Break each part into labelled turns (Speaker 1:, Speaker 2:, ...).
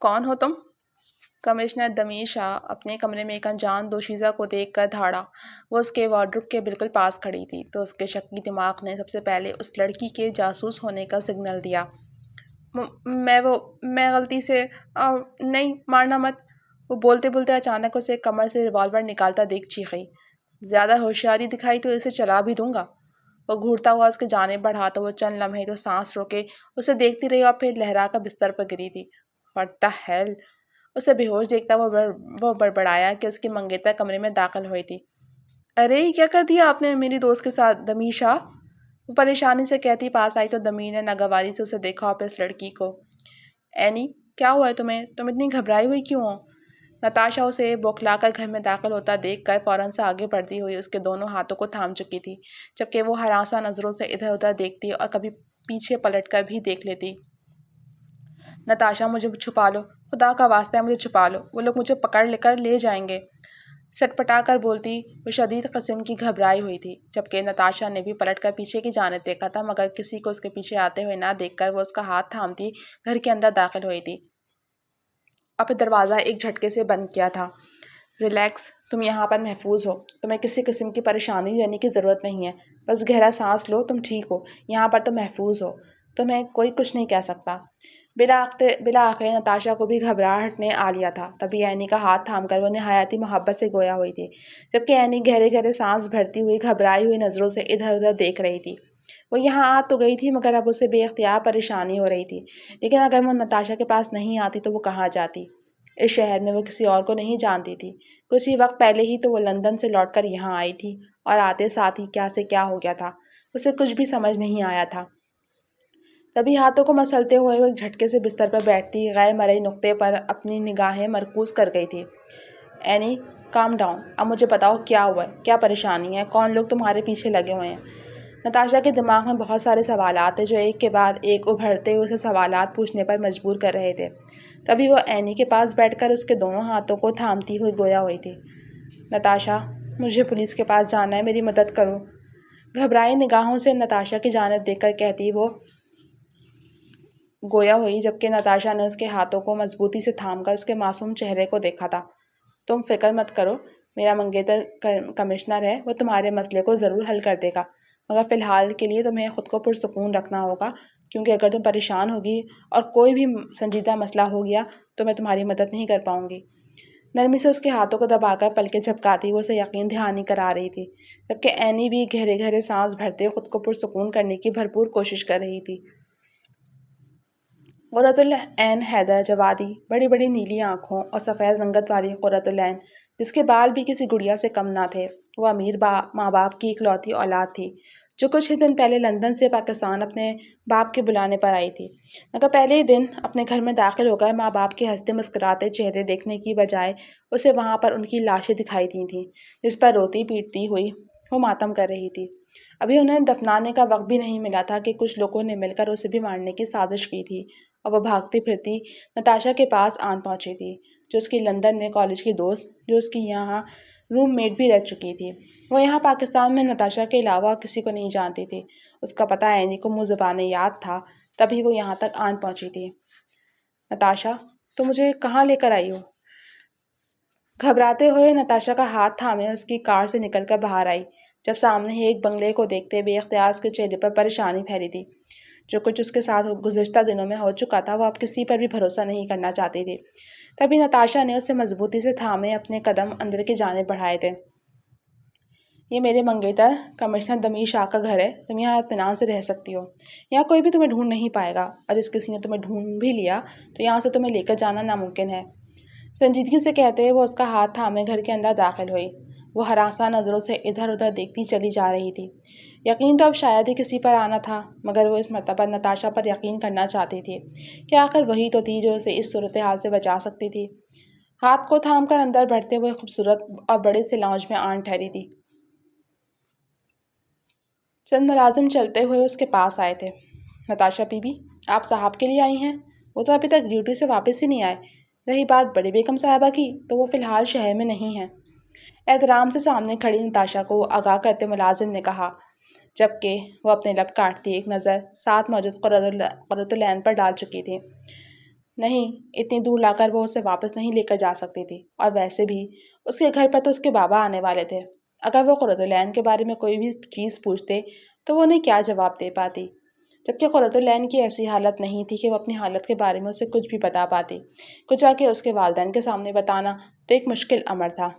Speaker 1: کون ہو تم؟ کمشنر دمیر شاہ اپنے کمرے میں ایک انجان دوشیزہ کو دیکھ کر دھاڑا۔ وہ اس کے وارڈروب کے بالکل پاس کھڑی تھی تو اس کے شکی دماغ نے سب سے پہلے اس لڑکی کے جاسوس ہونے کا سگنل دیا۔ میں غلطی سے نہیں، مارنا مت۔ وہ بولتے بولتے اچانک اسے کمر سے ریوالور نکالتا دیکھ چیخی۔ زیادہ ہوشیاری دکھائی تو اسے چلا بھی دوں گا۔ وہ گھورتا ہوا اس کی جانب بڑھا تو وہ چند لمحے تو سانس روکے اسے دیکھتی رہی اور پھر لہرا کر بستر پر گری تھی۔ What the hell؟ اسے بے ہوش دیکھتا وہ بڑبڑایا کہ اس کی منگیتر کمرے میں داخل ہوئی تھی۔ ارے کیا کر دیا آپ نے میری دوست کے ساتھ دمیر شاہ؟ وہ پریشانی سے کہتی پاس آئی تو دمیر نے ناگواری سے اسے دیکھا اور پھر اس لڑکی کو۔ اینی کیا ہوا ہے تمہیں؟ تم اتنی گھبرائی ہوئی کیوں ہو؟ نتاشا اسے بوکھلا کر گھر میں داخل ہوتا دیکھ کر فوراً سے آگے بڑھتی ہوئی اس کے دونوں ہاتھوں کو تھام چکی تھی، جبکہ وہ ہراساں نظروں سے ادھر ادھر دیکھتی اور کبھی پیچھے پلٹ کر بھی دیکھ لیتی۔ نتاشا مجھے چھپا لو، خدا کا واسطہ ہے مجھے چھپا لو، وہ لوگ مجھے پکڑ کر لے جائیں گے، سٹپٹا کر بولتی۔ وہ شدید قسم کی گھبرائی ہوئی تھی، جبکہ نتاشا نے بھی پلٹ کر پیچھے کی جانب دیکھا تھا، مگر کسی کو اس کے پیچھے آتے ہوئے نہ دیکھ کر وہ اس کا ہاتھ تھامتی گھر کے اندر داخل ہوئی تھی اور پھر دروازہ ایک جھٹکے سے بند کیا تھا۔ ریلیکس، تم یہاں پر محفوظ ہو، تمہیں کسی قسم کی پریشانی لینے کی ضرورت نہیں ہے، بس گہرا سانس لو، تم ٹھیک ہو، یہاں پر تم محفوظ ہو، تمہیں کوئی کچھ نہیں کہہ سکتا۔ بالآخر نتاشا کو بھی گھبراہٹ نے آ لیا تھا، تبھی اینی کا ہاتھ تھام کر وہ نہایت ہی محبت سے گویا ہوئی تھی، جبکہ اینی گہرے گہرے سانس بھرتی ہوئی گھبرائی ہوئی نظروں سے ادھر ادھر دیکھ رہی تھی۔ وہ یہاں آ تو گئی تھی مگر اب اسے بے اختیار پریشانی ہو رہی تھی، لیکن اگر وہ نتاشا کے پاس نہیں آتی تو وہ کہاں جاتی؟ اس شہر میں وہ کسی اور کو نہیں جانتی تھی، کچھ ہی وقت پہلے ہی تو وہ لندن سے لوٹ کر یہاں آئی تھی، اور آتے ساتھ ہی کیا سے کیا ہو گیا تھا، اسے کچھ بھی سمجھ نہیں آیا تھا۔ تبھی ہاتھوں کو مسلتے ہوئے وہ ایک جھٹکے سے بستر پر بیٹھتی غیر مرئی نقطے پر اپنی نگاہیں مرکوز کر گئی تھی۔ اینی کام ڈاؤن، اب مجھے بتاؤ کیا ہوا ہے، کیا پریشانی ہے، کون لوگ تمہارے پیچھے لگے ہوئے ہیں؟ نتاشا کے دماغ میں بہت سارے سوالات تھے جو ایک کے بعد ایک ابھرتے ہوئے اسے سوالات پوچھنے پر مجبور کر رہے تھے۔ تبھی وہ اینی کے پاس بیٹھ کر اس کے دونوں ہاتھوں کو تھامتی ہوئی گویا ہوئی تھی۔ نتاشا، مجھے پولیس کے پاس جانا ہے، میری مدد کرو، گھبرائی نگاہوں سے نتاشا کی جانب دیکھ کر کہتی وہ گویا ہوئی، جبکہ نتاشا نے اس کے ہاتھوں کو مضبوطی سے تھام کر اس کے معصوم چہرے کو دیکھا تھا۔ تم فکر مت کرو، میرا منگیتر کمشنر ہے، وہ تمہارے مسئلے کو ضرور حل کر دے گا، مگر فی الحال کے لیے تمہیں خود کو پرسکون رکھنا ہوگا، کیونکہ اگر تم پریشان ہوگی اور کوئی بھی سنجیدہ مسئلہ ہو گیا تو میں تمہاری مدد نہیں کر پاؤں گی۔ نرمی سے اس کے ہاتھوں کو دبا کر پلکیں جھپکاتی وہ اسے یقین دہانی کرا رہی تھی، جبکہ اینی بھی گہرے گہرے سانس بھرتے خود کو پرسکون کرنے کی بھرپور کوشش کر رہی تھی۔ قرۃ العین حیدر جوادی، بڑی بڑی نیلی آنکھوں اور سفید رنگت والی قرۃ العین، جس کے بال بھی کسی گڑیا سے کم نہ تھے۔ وہ امیر ماں باپ کی اکلوتی اولاد تھی جو کچھ ہی دن پہلے لندن سے پاکستان اپنے باپ کے بلانے پر آئی تھی، مگر پہلے ہی دن اپنے گھر میں داخل ہو کر ماں باپ کے ہنستے مسکراتے چہرے دیکھنے کی بجائے اسے وہاں پر ان کی لاشیں دکھائی دی تھیں، جس پر روتی پیٹتی ہوئی وہ ماتم کر رہی تھی۔ ابھی انہیں دفنانے کا وقت بھی نہیں ملا تھا کہ کچھ لوگوں نے مل کر اسے بھی مارنے کی سازش کی تھی، اور وہ بھاگتی پھرتی نتاشا کے پاس آن پہنچی تھی، جو اس کی لندن میں کالج کی دوست، جو اس کی یہاں روم میٹ بھی رہ چکی تھی۔ وہ یہاں پاکستان میں نتاشا کے علاوہ کسی کو نہیں جانتی تھی، اس کا پتہ اینی کو منہ زبانیں یاد تھا، تبھی وہ یہاں تک آن پہنچی تھی۔ نتاشا، تم مجھے کہاں لے کر آئی ہو؟ گھبراتے ہوئے نتاشا کا ہاتھ تھامے اس کی کار سے نکل کر باہر آئی، جب سامنے ہی ایک بنگلے کو دیکھتے بے اختیار اس کے چہرے پر پریشانی پھیلی تھی۔ جو کچھ اس کے ساتھ گزشتہ دنوں میں ہو چکا تھا وہ اب کسی پر بھی بھروسہ نہیں کرنا چاہتی تھی۔ تبھی نتاشا نے اسے مضبوطی سے تھامے اپنے قدم اندر کی جانب بڑھائے تھے۔ یہ میرے منگیتر کمشنر دمیر شاہ کا گھر ہے، تم یہاں اطمینان سے رہ سکتی ہو، یہاں کوئی بھی تمہیں ڈھونڈ نہیں پائے گا، اور جس کسی نے تمہیں ڈھونڈ بھی لیا تو یہاں سے تمہیں لے کر جانا ناممکن ہے۔ سنجیدگی سے کہتے وہ اس کا ہاتھ تھامے گھر کے اندر داخل ہوئی۔ وہ ہراساں نظروں سے ادھر ادھر دیکھتی چلی جا رہی تھی۔ یقین تو اب شاید ہی کسی پر آنا تھا، مگر وہ اس مرتبہ نتاشا پر یقین کرنا چاہتی تھی کہ آخر وہی تو تھی جو اسے اس صورتحال سے بچا سکتی تھی۔ ہاتھ کو تھام کر اندر بڑھتے ہوئے خوبصورت اور بڑے سے لاؤنج میں آن ٹھہری تھی۔ چند ملازم چلتے ہوئے اس کے پاس آئے تھے۔ نتاشا بی بی، آپ صاحب کے لیے آئی ہیں؟ وہ تو ابھی تک ڈیوٹی سے واپس ہی نہیں آئے۔ رہی بات بڑی بیگم صاحبہ کی تو وہ فی الحال شہر میں نہیں ہیں، احترام سے سامنے کھڑی نتاشا کو آگاہ کرتے ملازم نے کہا، جبکہ وہ اپنے لب کاٹتی ایک نظر ساتھ موجود قرۃ العین پر ڈال چکی تھی۔ نہیں، اتنی دور لا کر وہ اسے واپس نہیں لے کر جا سکتی تھی، اور ویسے بھی اس کے گھر پر تو اس کے بابا آنے والے تھے۔ اگر وہ قرۃ العین کے بارے میں کوئی بھی چیز پوچھتے تو وہ انہیں کیا جواب دے پاتی، جبکہ قرۃ العین کی ایسی حالت نہیں تھی کہ وہ اپنی حالت کے بارے میں اسے کچھ بھی بتا پاتی، کچھ آ کے اس کے والدین کے سامنے بتانا تو ایک مشکل امر تھا۔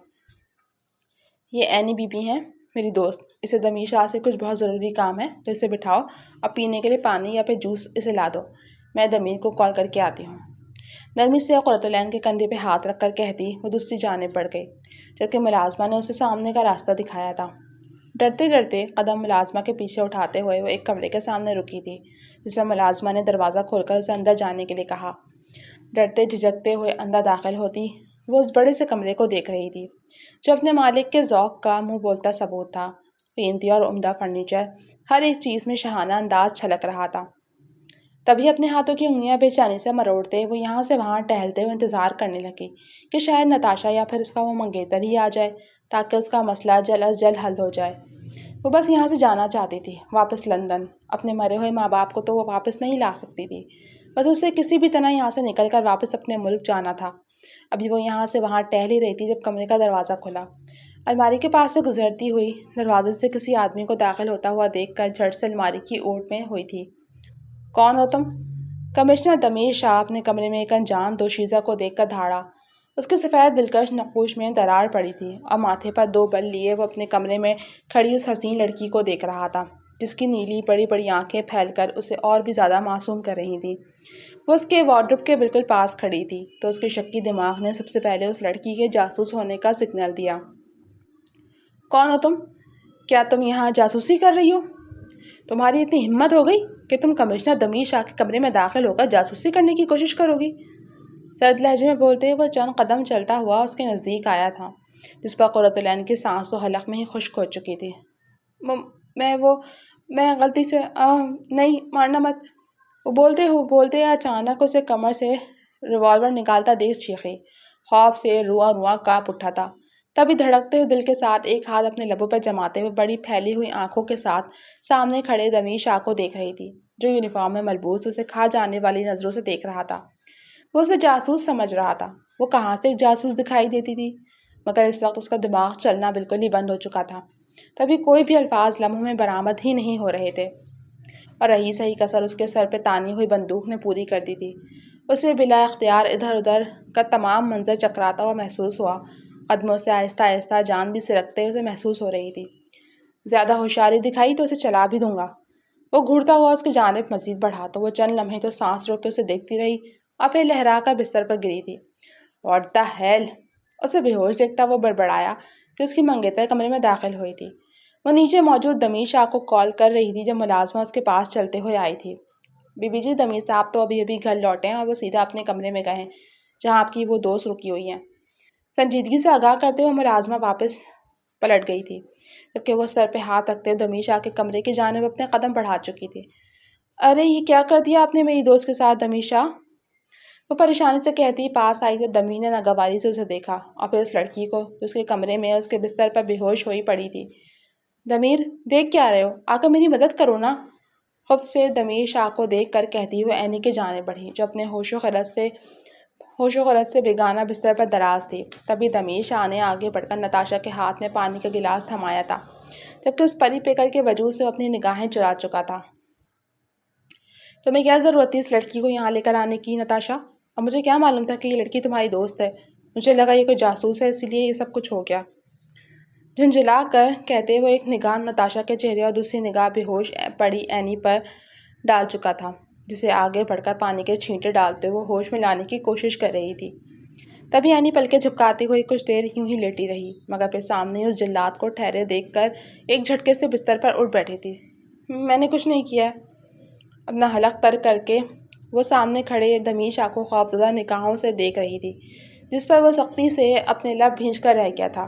Speaker 1: یہ اینی بی بی ہیں، میری دوست، اسے دمیر شاہ سے کچھ بہت ضروری کام ہے تو اسے بٹھاؤ اور پینے کے لیے پانی یا پھر جوس اسے لا دو، میں دمیر کو کال کر کے آتی ہوں۔ نرمی سے قرۃ العین کے کندھے پہ ہاتھ رکھ کر کہتی وہ دوسری جانب بڑھ گئی، جبکہ ملازمہ نے اسے سامنے کا راستہ دکھایا تھا۔ ڈرتے ڈرتے قدم ملازمہ کے پیچھے اٹھاتے ہوئے وہ ایک کمرے کے سامنے رکی تھی، جس میں ملازمہ نے دروازہ کھول کر اسے اندر جانے کے لیے کہا۔ ڈرتے جھجکتے ہوئے اندر داخل ہوتی وہ اس بڑے سے کمرے کو دیکھ رہی تھی، جو اپنے مالک کے ذوق کا منہ بولتا ثبوت تھا۔ قیمتی اور عمدہ فرنیچر، ہر ایک چیز میں شاہانہ انداز چھلک رہا تھا۔ تبھی اپنے ہاتھوں کی انگلیاں بے چینی سے مروڑتے وہ یہاں سے وہاں ٹہلتے ہوئے انتظار کرنے لگی کہ شاید نتاشا یا پھر اس کا وہ منگیتر ہی آ جائے تاکہ اس کا مسئلہ جلد از جلد حل ہو جائے۔ وہ بس یہاں سے جانا چاہتی تھی، واپس لندن۔ اپنے مرے ہوئے ماں باپ کو تو وہ واپس نہیں لا سکتی تھی، بس اسے کسی بھی طرح یہاں سے نکل کر واپس اپنے ملک جانا تھا۔ ابھی وہ یہاں سے وہاں ٹہل ہی رہی تھی جب کمرے کا دروازہ کھلا۔ الماری کے پاس سے گزرتی ہوئی دروازے سے کسی آدمی کو داخل ہوتا ہوا دیکھ کر جھٹ سے الماری کی اوٹ میں ہوئی تھی۔ کون ہو تم؟ کمشنر دمیر شاہ اپنے کمرے میں ایک انجان دوشیزہ کو دیکھ کر دھاڑا۔ اس کے سفید دلکش نقوش میں درار پڑی تھی اور ماتھے پر دو بل لیے وہ اپنے کمرے میں کھڑی اس حسین لڑکی کو دیکھ رہا تھا، جس کی نیلی بڑی بڑی آنکھیں پھیل کر اسے اور بھی زیادہ معصوم کر رہی تھیں۔ وہ اس کے وارڈروب کے بالکل پاس کھڑی تھی تو اس کے شکی دماغ نے سب سے پہلے اس لڑکی کے جاسوس ہونے کا سگنل دیا۔ کون ہو تم؟ کیا تم یہاں جاسوسی کر رہی ہو؟ تمہاری اتنی ہمت ہو گئی کہ تم کمشنر دمیر شاہ کے کمرے میں داخل ہو کر جاسوسی کرنے کی کوشش کرو گی؟ سرد لہجے میں بولتے وہ چند قدم چلتا ہوا اس کے نزدیک آیا تھا، جس پر قرۃ العین کی سانس تو حلق میں ہی خشک ہو چکی تھی۔ میں غلطی سے نہیں، مارنا مت، وہ بولتے اچانک اسے کمر سے ریوالور نکالتا دیکھ چیخی۔ خوف سے رواں رواں کانپ اٹھا تھا۔ تبھی دھڑکتے ہوئے دل کے ساتھ ایک ہاتھ اپنے لبوں پر جماتے ہوئے بڑی پھیلی ہوئی آنکھوں کے ساتھ سامنے کھڑے دمیر شاہ کو دیکھ رہی تھی، جو یونیفارم میں ملبوس اسے کھا جانے والی نظروں سے دیکھ رہا تھا۔ وہ اسے جاسوس سمجھ رہا تھا۔ وہ کہاں سے ایک جاسوس دکھائی دیتی تھی، مگر اس وقت اس کا دماغ چلنا بالکل ہی بند ہو چکا تھا۔ تبھی کوئی بھی الفاظ لمحوں میں برآمد ہی نہیں ہو رہے تھے، اور رہی سہی کسر اس کے سر پہ تانی ہوئی بندوق نے پوری کر دی تھی۔ اسے بلا اختیار ادھر ادھر کا تمام منظر چکراتا ہوا محسوس ہوا۔ قدموں سے آہستہ آہستہ جان بھی سرکتے اسے محسوس ہو رہی تھی۔ زیادہ ہوشیاری دکھائی تو اسے چلا بھی دوں گا۔ وہ گھورتا ہوا اس کی جانب مزید بڑھا تو وہ چند لمحے تو سانس روک کے اسے دیکھتی رہی اور پھر لہرا کر بستر پر گری تھی۔ What the hell! اسے بے ہوش دیکھتا وہ بڑبڑایا کہ اس کی منگیتر کمرے میں داخل ہوئی تھی۔ وہ نیچے موجود دمیر شاہ کو کال کر رہی تھی جب ملازمہ اس کے پاس چلتے ہوئے آئی تھی۔ بی بی جی، دمیر صاحب تو ابھی گھر لوٹے ہیں اور وہ سیدھا اپنے کمرے میں گئے ہیں جہاں آپ کی وہ دوست رکی ہوئی ہیں۔ سنجیدگی سے آگاہ کرتے ہوئے ملازمہ واپس پلٹ گئی تھی، جبکہ وہ سر پہ ہاتھ رکھتے دمیر شاہ کے کمرے کی جانب اپنے قدم بڑھا چکی تھی۔ ارے یہ کیا کر دیا آپ نے میری دوست کے ساتھ دمیر شاہ؟ وہ پریشانی سے کہتی پاس آئی تو دمیر نے ناگواری سے اسے دیکھا اور پھر اس لڑکی کو جو اس کے کمرے میں اس کے بستر پر بے ہوش ہوئی پڑی تھی۔ دمیر، دیکھ کیا رہے ہو؟ آ کر میری مدد کرو نا! خود سے دمیر شاہ کو دیکھ کر کہتی ہوئے اینی کے جانب بڑھی، جو اپنے ہوش و خرد سے بیگانہ بستر پر دراز تھی۔ تبھی دمیر شاہ نے آگے بڑھ کر نتاشا کے ہاتھ میں پانی کا گلاس تھمایا تھا، جبکہ اس پری پیکر کے وجود سے وہ اپنی نگاہیں چرا چکا تھا۔ تمہیں کیا ضرورت تھی اس لڑکی کو یہاں لے کر آنے کی نتاشا؟ اور مجھے کیا معلوم تھا کہ یہ لڑکی تمہاری دوست ہے؟ مجھے لگا یہ کوئی جاسوس ہے، اسی لیے یہ سب کچھ ہو گیا۔ جھنجھلا کر کہتے وہ ایک نگاہ نتاشا کے چہرے اور دوسری نگاہ بے ہوش پڑی اینی پر ڈال چکا تھا، جسے آگے بڑھ کر پانی کے چھینٹے ڈالتے ہوئے ہوش میں لانے کی کوشش کر رہی تھی۔ تبھی اینی پلکیں جھپکاتی ہوئی کچھ دیر یوں ہی لیٹی رہی، مگر پھر سامنے اس جلاد کو ٹھہرے دیکھ کر ایک جھٹکے سے بستر پر اٹھ بیٹھی تھی۔ میں نے کچھ نہیں کیا ہے۔ اپنا حلق تر کر کے وہ سامنے کھڑے دمیر شاہ کو خوفزدہ نگاہوں سے دیکھ رہی تھی، جس پر وہ سختی سے اپنے لب بھینچ کر رہ گیا تھا۔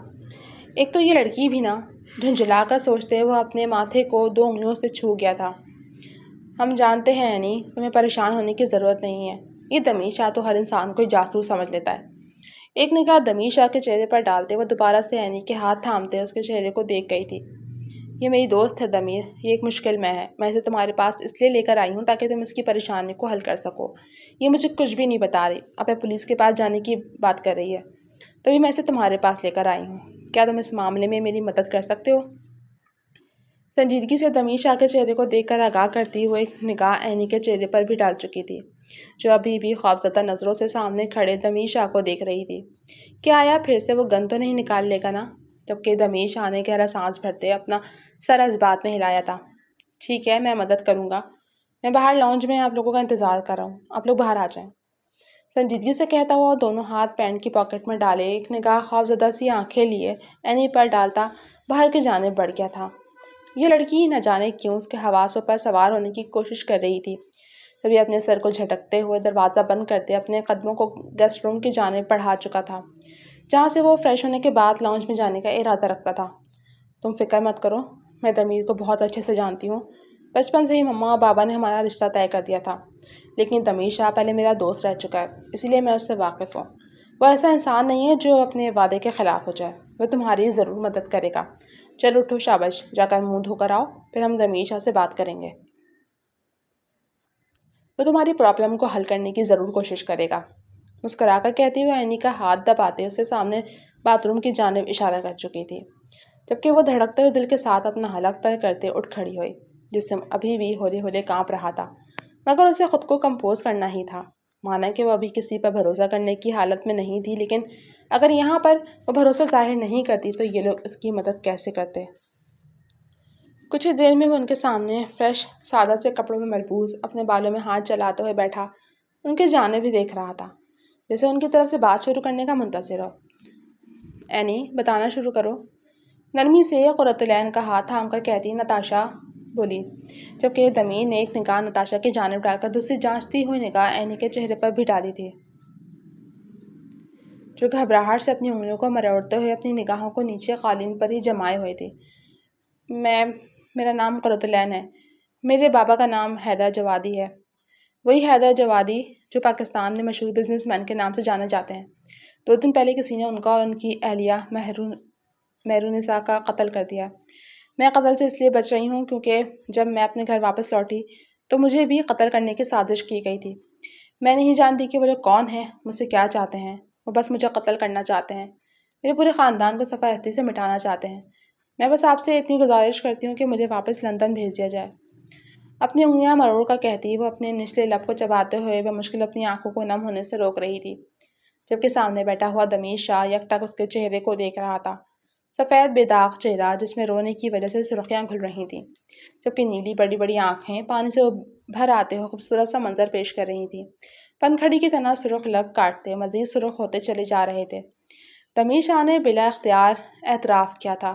Speaker 1: ایک تو یہ لڑکی بھی نا، جھنجھلا کر سوچتے وہ اپنے ماتھے کو 2 انگلیوں سے چھو گیا تھا۔ ہم جانتے ہیں اینی، تمہیں پریشان ہونے کی ضرورت نہیں ہے۔ یہ دمیر شاہ تو ہر انسان کو جاسوس سمجھ لیتا ہے۔ ایک نگاہ دمیر شاہ کے چہرے پر ڈالتے وہ دوبارہ سے اینی کے ہاتھ تھامتے اس کے چہرے کو دیکھ گئی تھی۔ یہ میری دوست ہے دمیر، یہ ایک مشکل میں ہے، میں اسے تمہارے پاس اس لیے لے کر آئی ہوں تاکہ تم اس کی پریشانی کو حل کر سکو۔ یہ مجھے کچھ بھی نہیں بتا رہی، اب پولیس کے پاس جانے کی بات کر رہی ہے، تبھی میں اسے تمہارے پاس لے کر آئی ہوں۔ کیا تم اس معاملے میں میری مدد کر سکتے ہو؟ سنجیدگی سے دمیر شاہ کے چہرے کو دیکھ کر آگاہ کرتی ہوئے ایک نگاہ اینی کے چہرے پر بھی ڈال چکی تھی، جو ابھی بھی خوفزدہ نظروں سے سامنے کھڑے دمیر شاہ کو دیکھ رہی تھی۔ کیا آیا پھر سے وہ گن تو نہیں نکال لے گا نا؟ جبکہ دمیر شاہ نے گہرا سانس بھرتے اپنا سر اس بات میں ہلایا تھا۔ ٹھیک ہے، میں مدد کروں گا، میں باہر لاؤنج میں آپ لوگوں کا انتظار کر رہا ہوں، آپ لوگ باہر آ جائیں۔ سنجیدگی سے کہتا ہوا دونوں ہاتھ پینٹ کی پاکٹ میں ڈالے ایک نگاہ خوفزدہ سی آنکھیں لیے اینی پر ڈالتا باہر کی جانب بڑھ گیا تھا۔ یہ لڑکی نہ جانے کیوں اس کے حواسوں پر سوار ہونے کی کوشش کر رہی تھی، تبھی اپنے سر کو جھٹکتے ہوئے دروازہ بند کرتے اپنے قدموں کو گیسٹ روم کی جانب بڑھا چکا تھا، جہاں سے وہ فریش ہونے کے بعد لاؤنج میں جانے کا ارادہ رکھتا تھا۔ تم فکر مت کرو، میں دمیر کو بہت اچھے سے جانتی ہوں، بچپن سے ہی مما اور بابا نے ہمارا رشتہ طے کر دیا تھا، لیکن دمیر شاہ پہلے میرا دوست رہ چکا ہے، اسی لیے میں اس سے واقف ہوں۔ وہ ایسا انسان نہیں ہے جو اپنے وعدے کے خلاف ہو جائے، وہ تمہاری ضرور مدد کرے گا۔ چلو اٹھو، شاباش، جا کر منہ دھو کر آؤ، پھر ہم دمیر شاہ سے بات کریں گے، وہ تمہاری پرابلم کو حل کرنے کی ضرور کوشش کرے گا۔ مسکرا کر کہتی ہوئے اینی کا ہاتھ دباتے اسے سامنے باتھ روم کی جانب اشارہ کر چکی تھی، جبکہ وہ دھڑکتے ہوئے دل کے ساتھ اپنا حلق طے کرتے اٹھ کھڑی ہوئی۔ جسم ابھی بھی ہولے ہولے کانپ رہا تھا، مگر اسے خود کو کمپوز کرنا ہی تھا۔ مانا کہ وہ ابھی کسی پر بھروسہ کرنے کی حالت میں نہیں تھی، لیکن اگر یہاں پر وہ بھروسہ ظاہر نہیں کرتی تو یہ لوگ اس کی مدد کیسے کرتے؟ کچھ ہی دیر میں وہ ان کے سامنے فریش سادہ سے کپڑوں میں ملبوس اپنے بالوں میں ہاتھ چلاتے ہوئے بیٹھا ان کے جانب بھی دیکھ رہا تھا، جیسے ان کی طرف سے بات شروع کرنے کا منتظر ہو۔ اینی، بتانا شروع کرو، نرمی سے قرۃ العین کا ہاتھ تھام کر کہتی نتاشا بولی، جبکہ دمیر نے ایک نگاہ نتاشا کی جانب ڈال کر دوسری جانچتی ہوئی نگاہ اینی کے چہرے پر بھی ڈالی تھی، جو گھبراہٹ سے اپنی انگلیوں کو مروڑتے ہوئے اپنی نگاہوں کو نیچے قالین پر ہی جمائے ہوئے تھی۔ میرا نام قرۃ العین ہے، میرے بابا کا نام حیدر جوادی ہے، وہی حیدر جوادی جو پاکستان میں مشہور بزنس مین کے نام سے جانے جاتے ہیں۔ 2 دن پہلے کسی نے ان کا اور ان کی اہلیہ مہرونسا کا قتل کر دیا۔ میں قتل سے اس لیے بچ رہی ہوں کیونکہ جب میں اپنے گھر واپس لوٹی تو مجھے بھی قتل کرنے کی سازش کی گئی تھی۔ میں نہیں جانتی کہ وہ لوگ کون ہیں، مجھ سے کیا چاہتے ہیں، وہ بس مجھے قتل کرنا چاہتے ہیں، میرے پورے خاندان کو صفحہ ہستی سے مٹانا چاہتے ہیں۔ میں بس آپ سے اتنی گزارش کرتی ہوں کہ مجھے واپس لندن بھیج دیا جائے۔ اپنی انگلیاں مروڑ کر کہتی وہ اپنے نچلے لب کو چباتے ہوئے بمشکل اپنی آنکھوں کو نم ہونے سے روک رہی تھی، جبکہ سامنے بیٹھا ہوا دمیر شاہ یکٹک اس کے چہرے کو دیکھ رہا تھا، سفید بے داغ چہرہ جس میں رونے کی وجہ سے سرخیاں گھل رہی تھیں، جبکہ نیلی بڑی بڑی آنکھیں پانی سے بھر آتے ہوئے خوبصورت سا منظر پیش کر رہی تھیں، پنکھڑی کی طرح سرخ لب کاٹتے مزید سرخ ہوتے چلے جا رہے تھے۔ دمیر شاہ نے بلا اختیار اعتراف کیا تھا،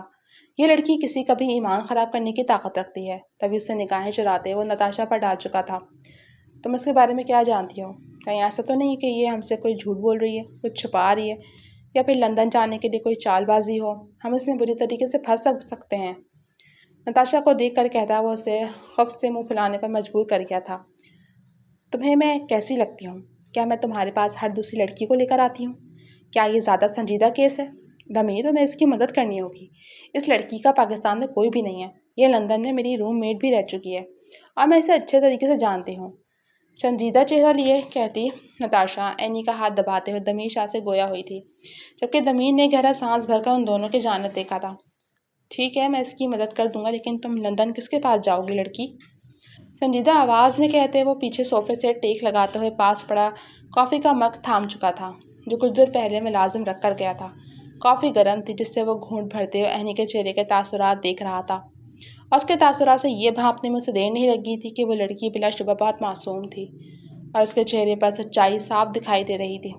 Speaker 1: یہ لڑکی کسی کا بھی ایمان خراب کرنے کی طاقت رکھتی ہے۔ تبھی اس سے نگاہیں چراتے وہ نتاشا پر ڈال چکا تھا۔ تم اس کے بارے میں کیا جانتی ہو؟ کہیں ایسا تو نہیں کہ یہ ہم سے کوئی جھوٹ بول رہی ہے، کچھ چھپا رہی ہے، یا پھر لندن جانے کے لیے کوئی چال بازی ہو؟ ہم اس میں بری طریقے سے پھنس سکتے ہیں۔ نتاشا کو دیکھ کر کہتا وہ اسے خوف سے منہ پھلانے پر مجبور کر گیا تھا۔ تمہیں میں کیسی لگتی ہوں؟ کیا میں تمہارے پاس ہر دوسری لڑکی کو لے کر آتی ہوں؟ کیا یہ زیادہ سنجیدہ کیس ہے؟ دمیر، تمہیں اس کی مدد کرنی ہوگی، اس لڑکی کا پاکستان میں کوئی بھی نہیں ہے، یہ لندن میں میری روم میٹ بھی رہ چکی ہے اور میں اسے اچھے طریقے سے جانتی ہوں۔ سنجیدہ چہرہ لیے کہتی نتاشا اینی کا ہاتھ دباتے ہوئے دمیر شاہ سے گویا ہوئی تھی، جبکہ دمیر نے گہرا سانس بھر کر ان دونوں کی جانب دیکھا تھا۔ ٹھیک ہے، میں اس کی مدد کر دوں گا، لیکن تم لندن کس کے پاس جاؤ گی لڑکی؟ سنجیدہ آواز میں کہتے وہ پیچھے صوفے سے ٹیک لگاتے ہوئے پاس پڑا کافی کا مگ تھام چکا تھا، جو کچھ دیر پہلے ملازم رکھ کر گیا تھا۔ کافی گرم تھی، جس سے وہ گھونٹ بھرتے ہوئے اینی کے چہرے کے تاثرات دیکھ رہا تھا، اور اس کے تاثرات سے یہ بھانپنے میں اسے دیر نہیں لگی تھی کہ وہ لڑکی بلا شبہ بہت معصوم تھی، اور اس کے چہرے پر سچائی صاف دکھائی دے رہی تھی۔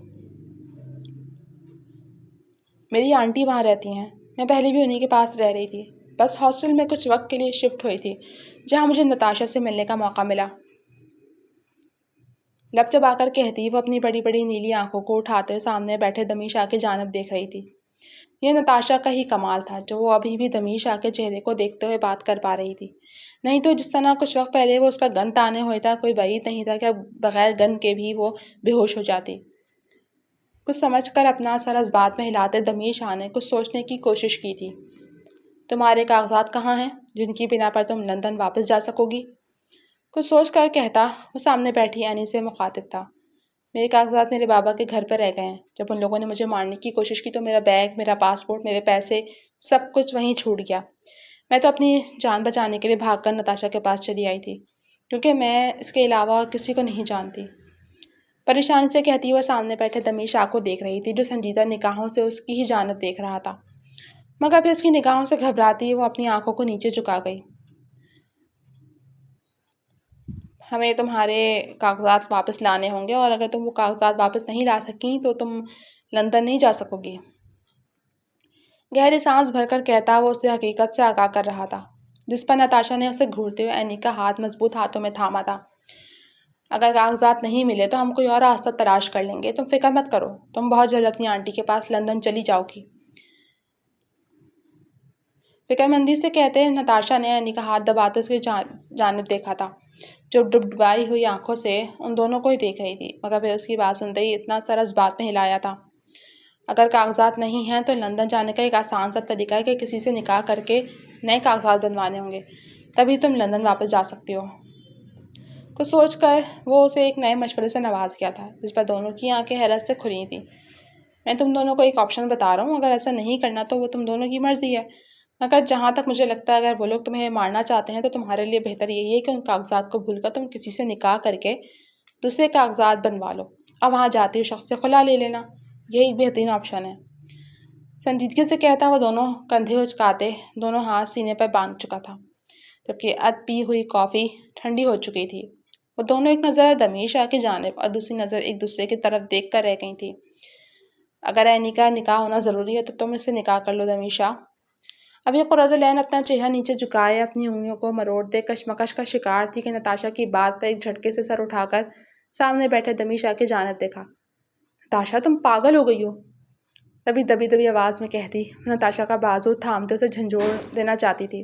Speaker 1: میری آنٹی وہاں رہتی ہیں، میں پہلے بھی انہی کے پاس رہ رہی تھی، بس ہاسٹل میں کچھ وقت کے لیے شفٹ ہوئی تھی، جہاں مجھے نتاشا سے ملنے کا موقع ملا۔ لب چبا کر کہتی وہ اپنی بڑی بڑی نیلی آنکھوں کو اٹھاتے ہوئے سامنے بیٹھے دمیر شاہ کی جانب دیکھ رہی تھی۔ یہ نتاشا کا ہی کمال تھا جو وہ ابھی بھی دمیر شاہ کے چہرے کو دیکھتے ہوئے بات کر پا رہی تھی، نہیں تو جس طرح کچھ وقت پہلے وہ اس پر گن تانے ہوئے تھا، کوئی بعید نہیں تھا کہ بغیر گن کے بھی وہ بے ہوش ہو جاتی۔ کچھ سمجھ کر اپنا سر اس بات میں ہلاتے دمیر شاہ نے کچھ سوچنے کی کوشش کی تھی۔ تمہارے کاغذات کہاں ہیں؟ جن کی بنا پر تم لندن واپس جا سکو گی؟ کچھ سوچ کر کہتا وہ سامنے بیٹھی اینی سے مخاطب تھا۔ میرے کاغذات میرے بابا کے گھر پر رہ گئے ہیں۔ جب ان لوگوں نے مجھے مارنے کی کوشش کی تو میرا بیگ، میرا پاسپورٹ، میرے پیسے، سب کچھ وہیں چھوٹ گیا۔ میں تو اپنی جان بچانے کے لیے بھاگ کر نتاشا کے پاس چلی آئی تھی، کیونکہ میں اس کے علاوہ اور کسی کو نہیں جانتی۔ پریشانی سے کہتی وہ سامنے بیٹھے دمیش کو دیکھ رہی تھی، جو سنجیدہ نگاہوں سے اس کی ہی جانب دیکھ رہا تھا، مگر پھر اس کی نگاہوں سے گھبراتی وہ اپنی آنکھوں کو نیچے جھکا گئی۔ ہمیں تمہارے کاغذات واپس لانے ہوں گے، اور اگر تم وہ کاغذات واپس نہیں لا سکیں تو تم لندن نہیں جا سکو گی۔ گہری سانس بھر کر کہتا وہ اسے حقیقت سے آگاہ کر رہا تھا، جس پر نتاشا نے اسے گھورتے ہوئے اینی کا ہاتھ مضبوط ہاتھوں میں تھاما تھا۔ اگر کاغذات نہیں ملے تو ہم کوئی اور راستہ تلاش کر لیں گے، تم فکر مت کرو، تم بہت جلد اپنی آنٹی کے پاس لندن چلی جاؤ گی۔ فکر مندی سے کہتے نتاشا نے اینی کا ہاتھ دباتے اس کی جانب دیکھا تھا، جو ڈبڈبائی ہوئی آنکھوں سے ان دونوں کو ہی دیکھ رہی تھی، مگر پھر اس کی بات سنتے ہی اتنا سر اس بات میں ہلایا تھا۔ اگر کاغذات نہیں ہیں تو لندن جانے کا ایک آسان سا طریقہ ہے کہ کسی سے نکاح کر کے نئے کاغذات بنوانے ہوں گے، تبھی تم لندن واپس جا سکتی ہو۔ کچھ سوچ کر وہ اسے ایک نئے مشورے سے نواز کیا تھا، جس پر دونوں کی آنکھیں حیرت سے کھلی تھیں۔ میں تم دونوں کو ایک آپشن بتا رہا ہوں، اگر ایسا نہیں کرنا تو وہ تم دونوں کی مرضی ہے، مگر جہاں تک مجھے لگتا ہے اگر وہ لوگ تمہیں مارنا چاہتے ہیں تو تمہارے لیے بہتر یہی ہے کہ ان کاغذات کو بھول کر تم کسی سے نکاح کر کے دوسرے کاغذات بنوا لو اور وہاں جاتے ہوئے شخص سے خلا لے لینا، یہی بہترین آپشن ہے۔ سنجیدگی سے کہتا وہ دونوں کندھے اچکاتے دونوں ہاتھ سینے پر باندھ چکا تھا، جبکہ اد پی ہوئی کافی ٹھنڈی ہو چکی تھی۔ وہ دونوں ایک نظر دمیش کی جانب اور دوسری نظر ایک دوسرے کی طرف دیکھ کر رہ گئی تھی۔ اگر اینی کا نکاح ہونا ضروری ہے تو تم اس سے نکاح کر لو دمیشا۔ ابھی قرۃ العین اپنا چہرہ نیچے جھکائے اپنی انگلیوں کو مروڑتے کشمکش کا شکار تھی کہ نتاشا کی بات پر ایک جھٹکے سے سر اٹھا کر سامنے بیٹھے دمیشا کی جانب دیکھا۔ نتاشا تم پاگل ہو گئی ہو، تبھی دبی دبی آواز میں کہتی نتاشا کا بازو تھامتے اسے جھنجھوڑ دینا چاہتی تھی،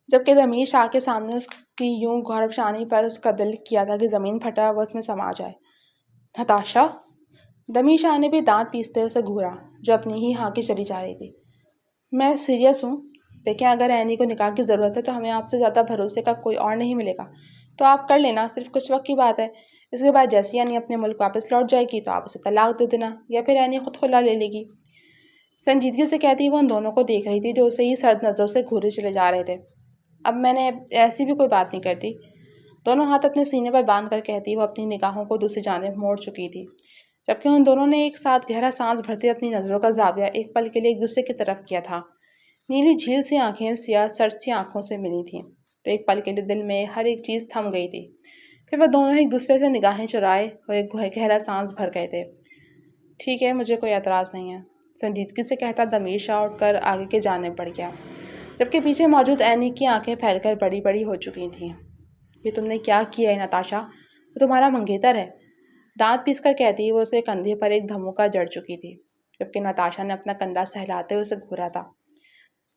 Speaker 1: جبکہ دمیش کے سامنے اس کی یوں گھرفشانی پر اس کا دل کیا تھا کہ زمین پھٹا وہ اس میں سما جائے۔ نتاشا! دمیش نے بھی دانت پیستے اسے گھورا، جو اپنی ہی ہاں کی چلی جا رہی تھی۔ میں سیریس ہوں، دیکھیں اگر اینی کو نکاح کی ضرورت ہے تو ہمیں آپ سے زیادہ بھروسے کا کوئی اور نہیں ملے گا، تو آپ کر لینا، صرف کچھ وقت کی بات ہے۔ اس کے بعد جیسے اینی اپنے ملک واپس لوٹ جائے گی تو آپ اسے طلاق دے دینا، یا پھر اینی خود خلا لے لے گی۔ سنجیدگی سے کہتی وہ ان دونوں کو دیکھ رہی تھی جو اسے ہی سرد نظروں سے گھورے چلے جا رہے تھے۔ اب میں نے ایسی بھی کوئی بات نہیں کرتی، دونوں ہاتھ اپنے سینے پر باندھ کر کہتی وہ اپنی نگاہوں کو دوسری جانب موڑ چکی تھی، جبکہ ان دونوں نے ایک ساتھ گہرا سانس بھرتے اپنی نظروں کا زاویہ ایک پل کے لیے ایک دوسرے کی طرف کیا تھا۔ نیلی جھیل سی آنکھیں سیاہ سرد سی آنکھوں سے ملی تھیں تو ایک پل کے لیے دل میں ہر ایک چیز تھم گئی تھی، پھر وہ دونوں ایک دوسرے سے نگاہیں چرائے اور ایک گہرا سانس بھر گئے تھے۔ ٹھیک ہے، مجھے کوئی اعتراض نہیں ہے، سنجیدگی سے کہتا دمیش اٹھ کر آگے کی جانب بڑھ گیا، جبکہ پیچھے موجود اینی کی آنکھیں پھیل کر بڑی بڑی ہو چکی تھیں۔ یہ تم نے کیا کیا ہے نتاشا؟ وہ تمہارا منگیتر ہے، دانت پیس کر کہتی وہ اسے کندھے پر ایک دھموکا جڑ چکی تھی، جبکہ نتاشا نے اپنا کندھا سہلاتے ہوئے اسے گھورا تھا۔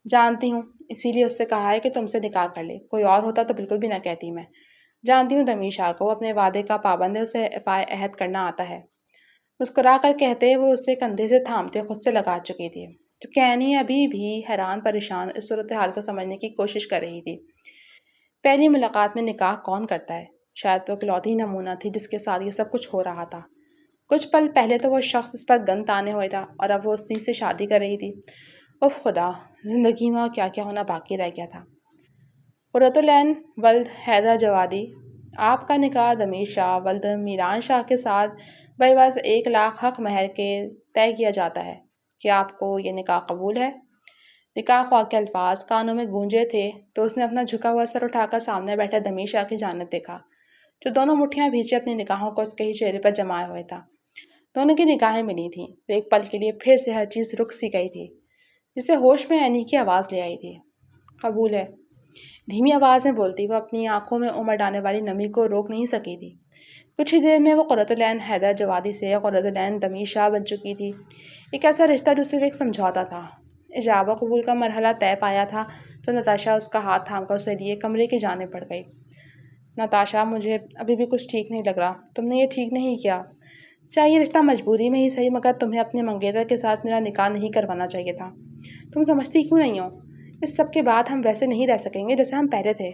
Speaker 1: جانتی ہوں، اسی لیے اس سے کہا ہے کہ تم سے نکاح کر لے، کوئی اور ہوتا تو بالکل بھی نہ کہتی میں۔ جانتی ہوں دمیشا کو اپنے وعدے کا پابند ہے، اسے وفائے عہد کرنا آتا ہے۔ مسکرا کر کہتے وہ اسے کندھے سے تھامتے خود سے لگا چکی تھی، جبکہ اینی ابھی بھی حیران پریشان اس صورتحال کو سمجھنے کی کوشش کر رہی تھی۔ پہلی ملاقات میں نکاح کون کرتا ہے؟ شاید وہ اکلوتی نمونہ تھی جس کے ساتھ یہ سب کچھ ہو رہا تھا۔ کچھ پل پہلے تو وہ شخص اس پر گن تانے ہوئے تھا اور اب وہ اسی سے شادی کر رہی تھی۔ اف خدا، زندگی میں کیا کیا ہونا باقی رہ گیا تھا۔ قرۃ العین ولد حیدر جوادی، آپ کا نکاح دمیش شاہ ولد میران شاہ کے ساتھ بعوض 1,00,000 حق مہر کے طے کیا جاتا ہے۔ کیا آپ کو یہ نکاح قبول ہے؟ نکاح خواہ کے الفاظ کانوں میں گونجے تھے تو اس نے اپنا جھکا ہوا سر اٹھا کر سامنے بیٹھے دمیش شاہ کی جانب دیکھا، جو دونوں مٹھیاں بھیجے اپنی نگاہوں کو اس کے ہی چہرے پر جمائے ہوئے تھا۔ دونوں کی نگاہیں ملی تھیں تو ایک پل کے لیے پھر سے ہر چیز رک سی گئی تھی، جسے ہوش میں اینی کی آواز لے آئی تھی۔ قبول ہے، دھیمی آواز میں بولتی وہ اپنی آنکھوں میں امڑ آنے والی نمی کو روک نہیں سکی تھی۔ کچھ ہی دیر میں وہ قرۃ العین حیدر جوادی سے قرۃ العین دمیش شاہ بن چکی تھی، ایک ایسا رشتہ جو صرف ایک سمجھوتا تھا۔ ایجاب و قبول کا مرحلہ طے پایا تھا تو نتاشا اس کا ہاتھ تھام کر اسے لیے کمرے کی جانب بڑھ گئی۔ نتاشا، مجھے ابھی بھی کچھ ٹھیک نہیں لگ رہا، تم نے یہ ٹھیک نہیں کیا، چاہے یہ رشتہ مجبوری میں ہی صحیح، مگر تمہیں اپنے منگیتر کے ساتھ میرا نکاح نہیں کروانا چاہیے تھا۔ تم سمجھتی کیوں نہیں ہو؟ اس سب کے بعد ہم ویسے نہیں رہ سکیں گے جیسے ہم پہلے تھے۔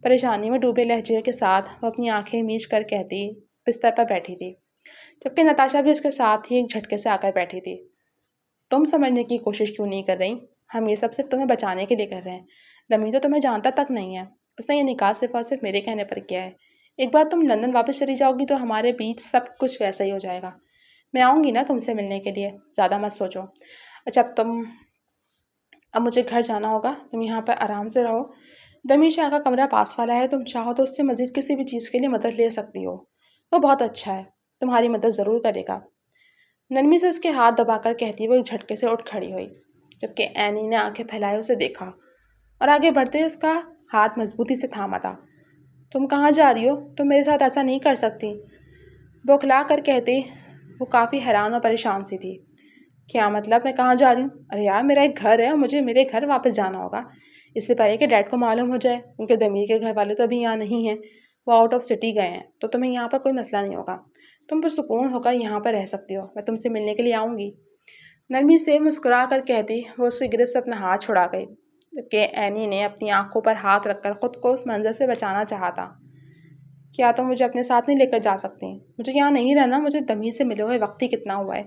Speaker 1: پریشانی میں ڈوبے لہجے کے ساتھ وہ اپنی آنکھیں میچ کر کہتی بستر پر بیٹھی تھی، جبکہ نتاشا بھی اس کے ساتھ ہی ایک جھٹکے سے آ کر بیٹھی تھی۔ تم سمجھنے کی کوشش کیوں نہیں کر رہی؟ ہم یہ سب صرف تمہیں بچانے کے لیے کر رہے ہیں۔ دمی تو تمہیں جانتا تک نہیں ہے، اس نے یہ نکاح صرف اور صرف میرے کہنے پر کیا ہے۔ ایک بار تم لندن واپس چلی جاؤ گی تو ہمارے بیچ سب کچھ ویسا ہی ہو جائے گا۔ میں آؤں گی نا تم سے ملنے کے لیے، زیادہ مت سوچو۔ اچھا اب مجھے گھر جانا ہوگا، تم یہاں پر آرام سے رہو۔ دمی شاہ کا کمرہ پاس والا ہے، تم چاہو تو اس سے مزید کسی بھی چیز کے لیے مدد لے سکتی ہو، وہ بہت اچھا ہے، تمہاری مدد ضرور کرے گا۔ نرمی سے اس کے ہاتھ دبا کر کہتی وہ ایک جھٹکے سے اٹھ کھڑی ہوئی، جبکہ اینی نے آنکھیں پھیلائے اسے دیکھا اور آگے بڑھتے ہوئے اس کا ہاتھ مضبوطی سے تھاما تھا۔ تم کہاں جا رہی ہو؟ تم میرے ساتھ ایسا نہیں کر سکتی، بوکھلا کر کہتے۔ وہ کافی حیران اور پریشان سی تھی۔ کیا مطلب میں کہاں جا رہی ہوں؟ ارے یار میرا ایک گھر ہے اور مجھے میرے گھر واپس جانا ہوگا، اس سے پہلے کہ ڈیڈ کو معلوم ہو جائے، کیونکہ دمیر کے گھر والے تو ابھی یہاں نہیں ہیں، وہ آؤٹ آف سٹی گئے ہیں، تو تمہیں یہاں پر کوئی مسئلہ نہیں ہوگا، تم پرسکون ہو کر یہاں پر رہ سکتی ہو، میں تم سے ملنے کے لیے آؤں گی، نرمی سے مسکرا کر کہتی وہ اس کی گرفت سے اپنا ہاتھ چھڑا گئی، جبکہ اینی نے اپنی آنکھوں پر ہاتھ رکھ کر خود کو اس منظر سے بچانا چاہا تھا۔ کیا تم مجھے اپنے ساتھ نہیں لے کر جا سکتی؟ مجھے یہاں نہیں رہنا، مجھے دمیر سے ملے ہوئے وقت ہی کتنا ہوا ہے،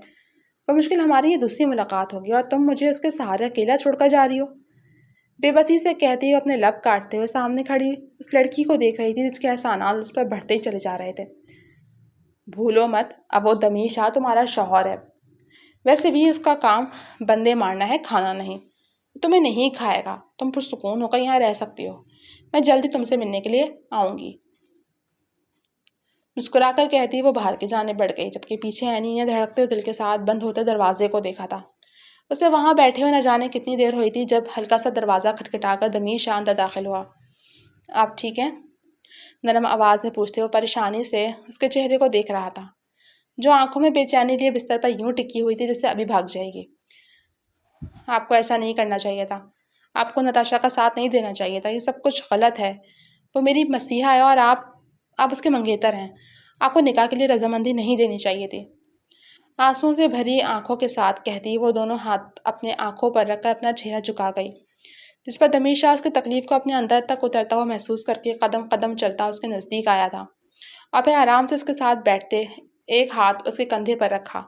Speaker 1: بمشکل ہماری یہ دوسری ملاقات ہوگی اور تم مجھے اس کے سہارے اکیلا چھوڑ کر جا رہی ہو، بے بسی سے کہتی ہوئے اپنے لب کاٹتے ہوئے سامنے کھڑی اس لڑکی کو دیکھ رہی تھی جس کے احسانات اس پر بڑھتے ہی چلے جا رہے تھے۔ بھولو مت، اب وہ دمیر شاہ تمہارا شوہر ہے، ویسے بھی اس کا کام بندے مارنا ہے، کھانا نہیں، تمہیں نہیں کھائے گا، تم پرسکون ہو کر یہاں رہ سکتی ہو، میں جلدی تم سے ملنے کے لیے آؤں گی، مسکرا کر کہتی وہ باہر کی جانب بڑھ گئی، جبکہ پیچھے اینی نے دھڑکتے دل کے ساتھ بند ہوتے دروازے کو دیکھا تھا۔ اسے وہاں بیٹھے ہوئے نہ جانے کتنی دیر ہوئی تھی جب ہلکا سا دروازہ کھٹکھٹا کر دمیر شاہ اندر داخل ہوا۔ آپ ٹھیک ہیں؟ نرم آواز میں پوچھتے وہ پریشانی سے اس کے چہرے کو دیکھ رہا تھا، جو آنکھوں میں بے چینی لیے بستر پر یوں ٹکی ہوئی تھی جسے ابھی بھاگ جائے گی۔ آپ کو ایسا نہیں کرنا چاہیے تھا، آپ کو نتاشا کا ساتھ نہیں دینا چاہیے تھا، یہ سب کچھ غلط ہے، وہ میری مسیحا ہے اور آپ اس کے منگیتر ہیں، آپ کو نکاح کے لیے رضامندی نہیں دینی چاہیے تھی، آنسوؤں سے بھری آنکھوں کے ساتھ کہتی وہ دونوں ہاتھ اپنے آنکھوں پر رکھ کر اپنا چہرہ جھکا گئی، جس پر دمیر شاہ اس کی تکلیف کو اپنے اندر تک اترتا ہوا محسوس کر کے قدم قدم چلتا اس کے نزدیک آیا تھا اور پھر آرام سے اس کے ساتھ بیٹھتے ایک ہاتھ اس کے کندھے پر رکھا۔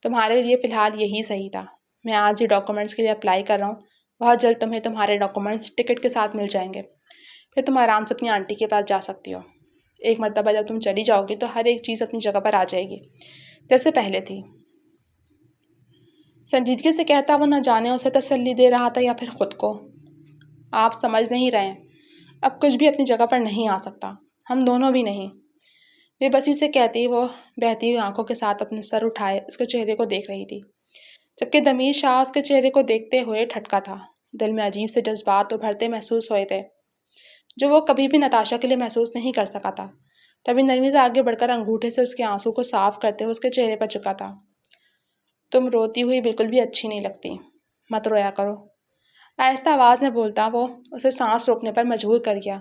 Speaker 1: تمہارے لیے فی الحال یہی صحیح تھا، میں آج ہی ڈاکومنٹس کے لیے اپلائی کر رہا ہوں، بہت جلد تمہیں تمہارے ڈاکومنٹس ٹکٹ کے ساتھ مل جائیں گے، پھر تم آرام سے اپنی آنٹی کے پاس جا سکتی ہو، ایک مرتبہ جب تم چلی جاؤ گی تو ہر ایک چیز اپنی جگہ پر آ جائے گی جیسے پہلے تھی۔ سنجیدگی سے کہتا وہ نہ جانے اسے تسلی دے رہا تھا یا پھر خود کو۔ آپ سمجھ نہیں رہے ہیں، اب کچھ بھی اپنی جگہ پر نہیں آ سکتا، ہم دونوں بھی نہیں، بے بسی سے کہتی وہ بہتی ہوئی آنکھوں کے ساتھ اپنے سر اٹھائے اس کے چہرے کو دیکھ رہی تھی، جبکہ دمیر شاہ اس کے چہرے کو دیکھتے ہوئے ٹھٹکا تھا، دل میں عجیب سے جذبات ابھرتے محسوس ہوئے تھے جو وہ کبھی بھی نتاشا کے لیے محسوس نہیں کر سکا تھا۔ تبھی نرمی سے آگے بڑھ کر انگوٹھے سے اس کے آنسو کو صاف کرتے ہوئے اس کے چہرے پر چکا تھا۔ تم روتی ہوئی بالکل بھی اچھی نہیں لگتی، مت رویا کرو، آہستہ آواز میں بولتا وہ اسے سانس روکنے پر مجبور کر گیا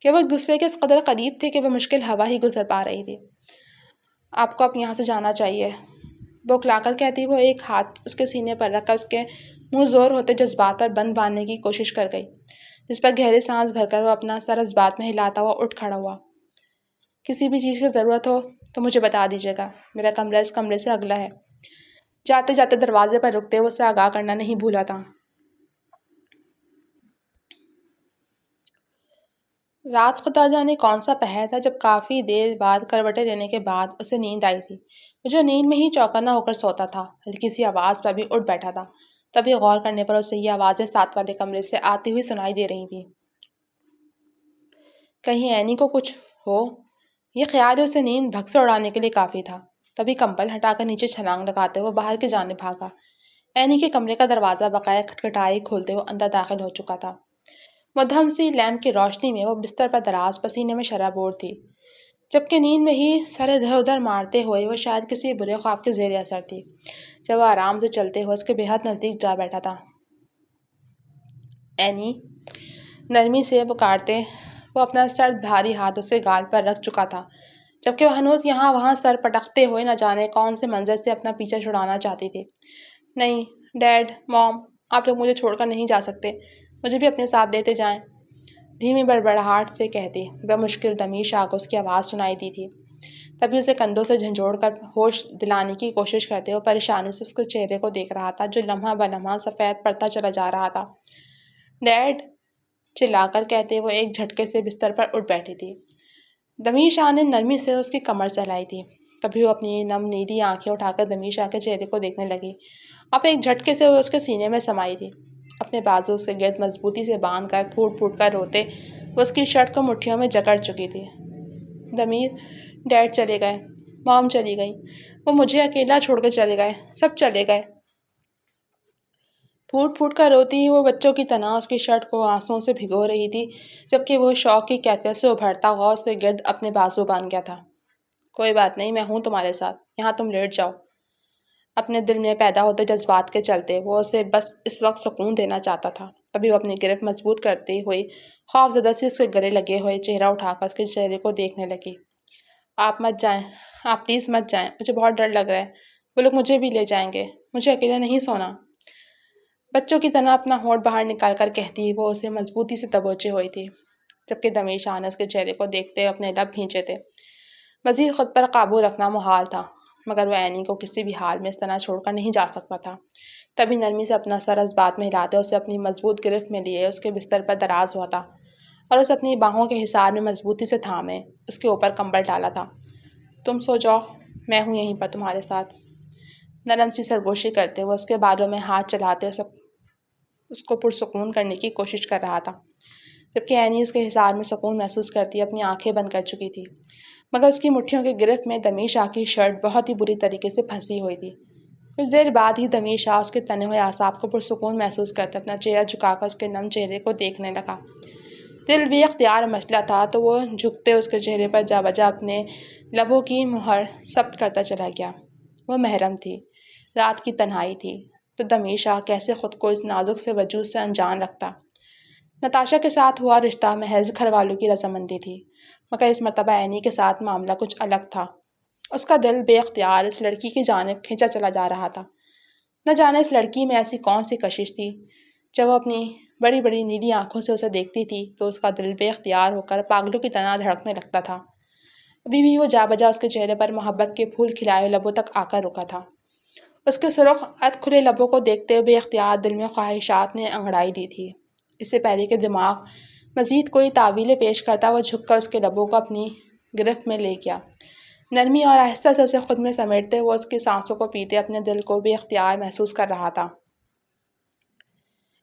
Speaker 1: کہ وہ ایک دوسرے کے اس قدر قریب تھے کہ وہ مشکل ہوا ہی گزر پا رہی تھی۔ آپ کو اب یہاں سے جانا چاہیے، بوکھلا کر کہتی وہ ایک ہاتھ اس کے سینے پر رکھ کر اس کے منہ زور ہوتے جذبات پر بند باندھنے کی کوشش کر گئی، جس پر گہرے سانس بھر کر وہ اپنا سر اس بات میں ہلاتا ہوا اٹھ کھڑا ہوا۔ کسی بھی چیز کی ضرورت ہو تو مجھے بتا دیجیے گا، میرا کمرہ اس کمرے سے اگلا ہے، جاتے جاتے دروازے پر رکتے وہ اسے آگاہ کرنا نہیں بھولا تھا۔ رات خدا جانے کون سا پہر تھا جب کافی دیر بعد کروٹیں لینے کے بعد اسے نیند آئی تھی، وہ جو نیند میں ہی چوکنا ہو کر سوتا تھا، ہلکی سی آواز پر بھی اٹھ بیٹھا تھا، تبھی غور کرنے پر اسے یہ آوازیں ساتھ والے کمرے سے آتی ہوئی سنائی دے رہی تھیں۔ کہیں اینی کو کچھ ہو، یہ خیال اسے نیند بھگ سے اڑانے کے لیے کافی تھا، تبھی کمبل ہٹا کر نیچے چھلانگ لگاتے ہوئے باہر کی جانب بھاگا۔ اینی کے کمرے کا دروازہ بقایا کھٹکھٹائے کھولتے ہوئے اندر داخل ہو چکا تھا، مدھم سی لیمپ کی روشنی میں وہ بستر پر دراز پسینے میں شرابور تھی، جبکہ نیند میں ہی سر ادھر ادھر مارتے ہوئے وہ شاید کسی برے خواب کے زیر اثر تھی، جب وہ آرام سے چلتے ہوئے اس کے بے حد نزدیک جا بیٹھا تھا۔ اینی، نرمی سے پکارتے وہ اپنا سرد بھاری ہاتھ اس کے گال پر رکھ چکا تھا، جبکہ وہ ہنوز یہاں وہاں سر پٹکتے ہوئے نہ جانے کون سے منظر سے اپنا پیچھا چھڑانا چاہتی تھی۔ نہیں ڈیڈ، موم، آپ لوگ مجھے چھوڑ کر نہیں جا سکتے، مجھے بھی اپنے ساتھ لیتے جائیں، دھیمی بڑبڑاہٹ سے کہتی۔ بمشکل دمیشا کو اس کی آواز سنائی دی تھی۔ تبھی اسے کندھوں سے جھنجھوڑ کر ہوش دلانے کی کوشش کرتے وہ پریشانی سے اس کے چہرے کو دیکھ رہا تھا جو لمحہ بلمحہ سفید پڑتا چلا جا رہا تھا۔ ڈیڈ! چلا کر کہتے وہ ایک جھٹکے سے بستر پر اٹھ بیٹھی تھی۔ دمیشا نے نرمی سے اس کی کمر سہلائی تھی۔ تبھی وہ اپنی نم نیلی آنکھیں اٹھا کر دمیشا کے چہرے کو دیکھنے لگی۔ اب ایک جھٹکے سے وہ اس کے سینے میں سمائی تھی۔ اپنے بازو سے گرد مضبوطی سے باندھ کر پھوٹ پھوٹ کر روتے وہ اس کی شرٹ کو مٹھیوں میں جکڑ چکی تھی۔ دمیر! ڈیڈ چلے گئے، مام چلی گئی، وہ مجھے اکیلا چھوڑ کر چلے گئے، سب چلے گئے۔ پھوٹ پھوٹ کر روتی وہ بچوں کی طرح اس کی شرٹ کو آنسوؤں سے بھگو رہی تھی جبکہ وہ شوق کی کیفیت سے ابھرتا ہوا اس کے گرد اپنے بازو باندھ گیا تھا۔ کوئی بات نہیں، میں ہوں تمہارے ساتھ، یہاں تم لیٹ جاؤ۔ اپنے دل میں پیدا ہوتے جذبات کے چلتے وہ اسے بس اس وقت سکون دینا چاہتا تھا۔ ابھی وہ اپنی گرفت مضبوط کرتے ہوئے خوف زدہ سے اس کے گلے لگے ہوئے چہرہ اٹھا کر اس کے چہرے کو دیکھنے لگی۔ آپ مت جائیں، آپ پلیز مت جائیں، مجھے بہت ڈر لگ رہا ہے، وہ لوگ مجھے بھی لے جائیں گے، مجھے اکیلے نہیں سونا۔ بچوں کی طرح اپنا ہونٹ باہر نکال کر کہتی وہ اسے مضبوطی سے دبوچے ہوئی تھی جبکہ دمیشا نے اس کے چہرے کو دیکھتے اپنے لب بھینچے تھے۔ مزید خود پر قابو رکھنا محال تھا مگر وہ اینی کو کسی بھی حال میں اس طرح چھوڑ کر نہیں جا سکتا تھا۔ تبھی نرمی سے اپنا سر اس بات میں ہلاتے اسے اپنی مضبوط گرفت میں لیے اس کے بستر پر دراز ہوا تھا اور اسے اپنی باہوں کے حصار میں مضبوطی سے تھامے اس کے اوپر کمبل ڈالا تھا۔ تم سو جاؤ، میں ہوں یہیں پر تمہارے ساتھ۔ نرم سی سرگوشی کرتے وہ اس کے بالوں میں ہاتھ چلاتے اس کو پرسکون کرنے کی کوشش کر رہا تھا جبکہ اینی اس کے حصار میں سکون محسوس کرتی اپنی آنکھیں بند کر چکی تھی مگر اس کی مٹھیوں کی گرفت میں دمیشا کی شرٹ بہت ہی بری طریقے سے پھنسی ہوئی تھی۔ کچھ دیر بعد ہی دمیشا اس کے تنے ہوئے اعصاب کو پرسکون محسوس کرتے اپنا چہرہ جھکا کر اس کے نم چہرے کو دیکھنے لگا۔ دل بھی اختیار مسئلہ تھا تو وہ جھکتے اس کے چہرے پر جا بجا اپنے لبوں کی مہر ثبت کرتا چلا گیا۔ وہ محرم تھی، رات کی تنہائی تھی تو دمیشا کیسے خود کو اس نازک سے وجود سے انجان رکھتا۔ نتاشا کے ساتھ ہوا رشتہ محض گھر والوں کی رضامندی تھی مگر اس مرتبہ اینی کے ساتھ معاملہ کچھ الگ تھا۔ اس کا دل بے اختیار اس لڑکی کی جانب کھینچا چلا جا رہا تھا۔ نہ جانے اس لڑکی میں ایسی کون سی کشش تھی، جب وہ اپنی بڑی بڑی نیلی آنکھوں سے اسے دیکھتی تھی تو اس کا دل بے اختیار ہو کر پاگلوں کی طرح دھڑکنے لگتا تھا۔ ابھی بھی وہ جا بجا اس کے چہرے پر محبت کے پھول کھلائے لبوں تک آ کر رکا تھا۔ اس کے سرخ اد کھلے لبوں کو دیکھتے بے اختیار دل میں خواہشات نے انگڑائی دی تھی۔ اس سے پہلے کہ دماغ مزید کوئی تعویلیں پیش کرتا وہ جھک کر اس کے لبوں کو اپنی گرفت میں لے گیا۔ نرمی اور آہستہ سے اسے خود میں سمیٹتے وہ اس کی سانسوں کو پیتے اپنے دل کو بے اختیار محسوس کر رہا تھا۔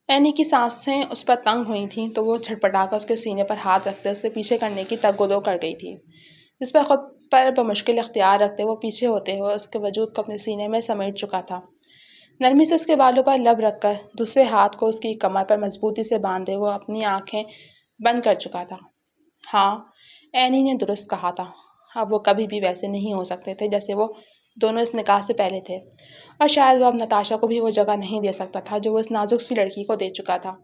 Speaker 1: اینی کی سانسیں اس پر تنگ ہوئی تھیں تو وہ جھٹپٹا کر اس کے سینے پر ہاتھ رکھتے اسے پیچھے کرنے کی تگ و دو کر گئی تھی جس پر خود پر بمشکل اختیار رکھتے وہ پیچھے ہوتے ہوئے اس کے وجود کو اپنے سینے میں سمیٹ چکا تھا۔ نرمی سے اس کے بالوں پر لب رکھ کر دوسرے ہاتھ کو اس کی کمر پر مضبوطی سے باندھے وہ اپنی آنکھیں بند کر چکا تھا۔ ہاں، اینی نے درست کہا تھا، اب وہ کبھی بھی ویسے نہیں ہو سکتے تھے جیسے وہ دونوں اس نکاح سے پہلے تھے اور شاید وہ اب نتاشا کو بھی وہ جگہ نہیں دے سکتا تھا جو وہ اس نازک سی لڑکی کو دے چکا تھا۔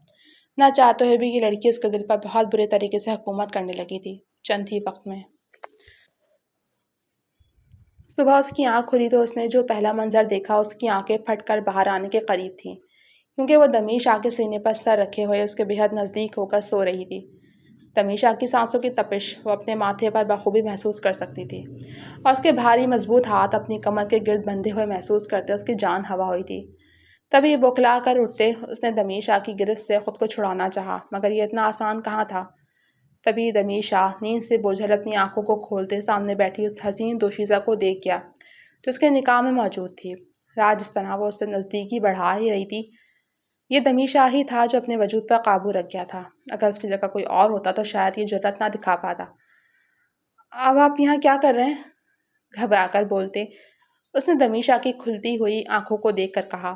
Speaker 1: نہ چاہتے ہوئے بھی یہ لڑکی اس کے دل پر بہت برے طریقے سے حکومت کرنے لگی تھی۔ چند ہی وقت میں صبح اس کی آنکھ کھلی تو اس نے جو پہلا منظر دیکھا اس کی آنکھیں پھٹ کر باہر آنے کے قریب تھیں کیونکہ وہ دمیشا کے سینے پر سر رکھے ہوئے اس کے بےحد نزدیک ہو کر سو رہی تھی۔ دمیشا کی سانسوں کی تپش وہ اپنے ماتھے پر بخوبی محسوس کر سکتی تھی اور اس کے بھاری مضبوط ہاتھ اپنی کمر کے گرد بندھے ہوئے محسوس کرتے اس کی جان ہوا ہوئی تھی۔ تبھی بوکھلا کر اٹھتے اس نے دمیشا کی گرفت سے خود کو چھڑانا چاہا مگر یہ اتنا آسان کہاں تھا۔ تبھی دمیشا نیند سے بوجھل اپنی آنکھوں کو کھولتے سامنے بیٹھی اس حسین دوشیزہ کو دیکھ گیا جو اس کے نکاح میں موجود تھی۔ رات جس طرح وہ اس سے نزدیکی بڑھا ہی رہی تھی یہ دمیشا ہی تھا جو اپنے وجود پر قابو رکھ گیا تھا۔ اگر اس کی جگہ کوئی اور ہوتا تو شاید یہ جرأت نہ دکھا پاتا۔ اب آپ یہاں کیا کر رہے ہیں؟ گھبرا کر بولتے اس نے دمیشا کی کھلتی ہوئی آنکھوں کو دیکھ کر کہا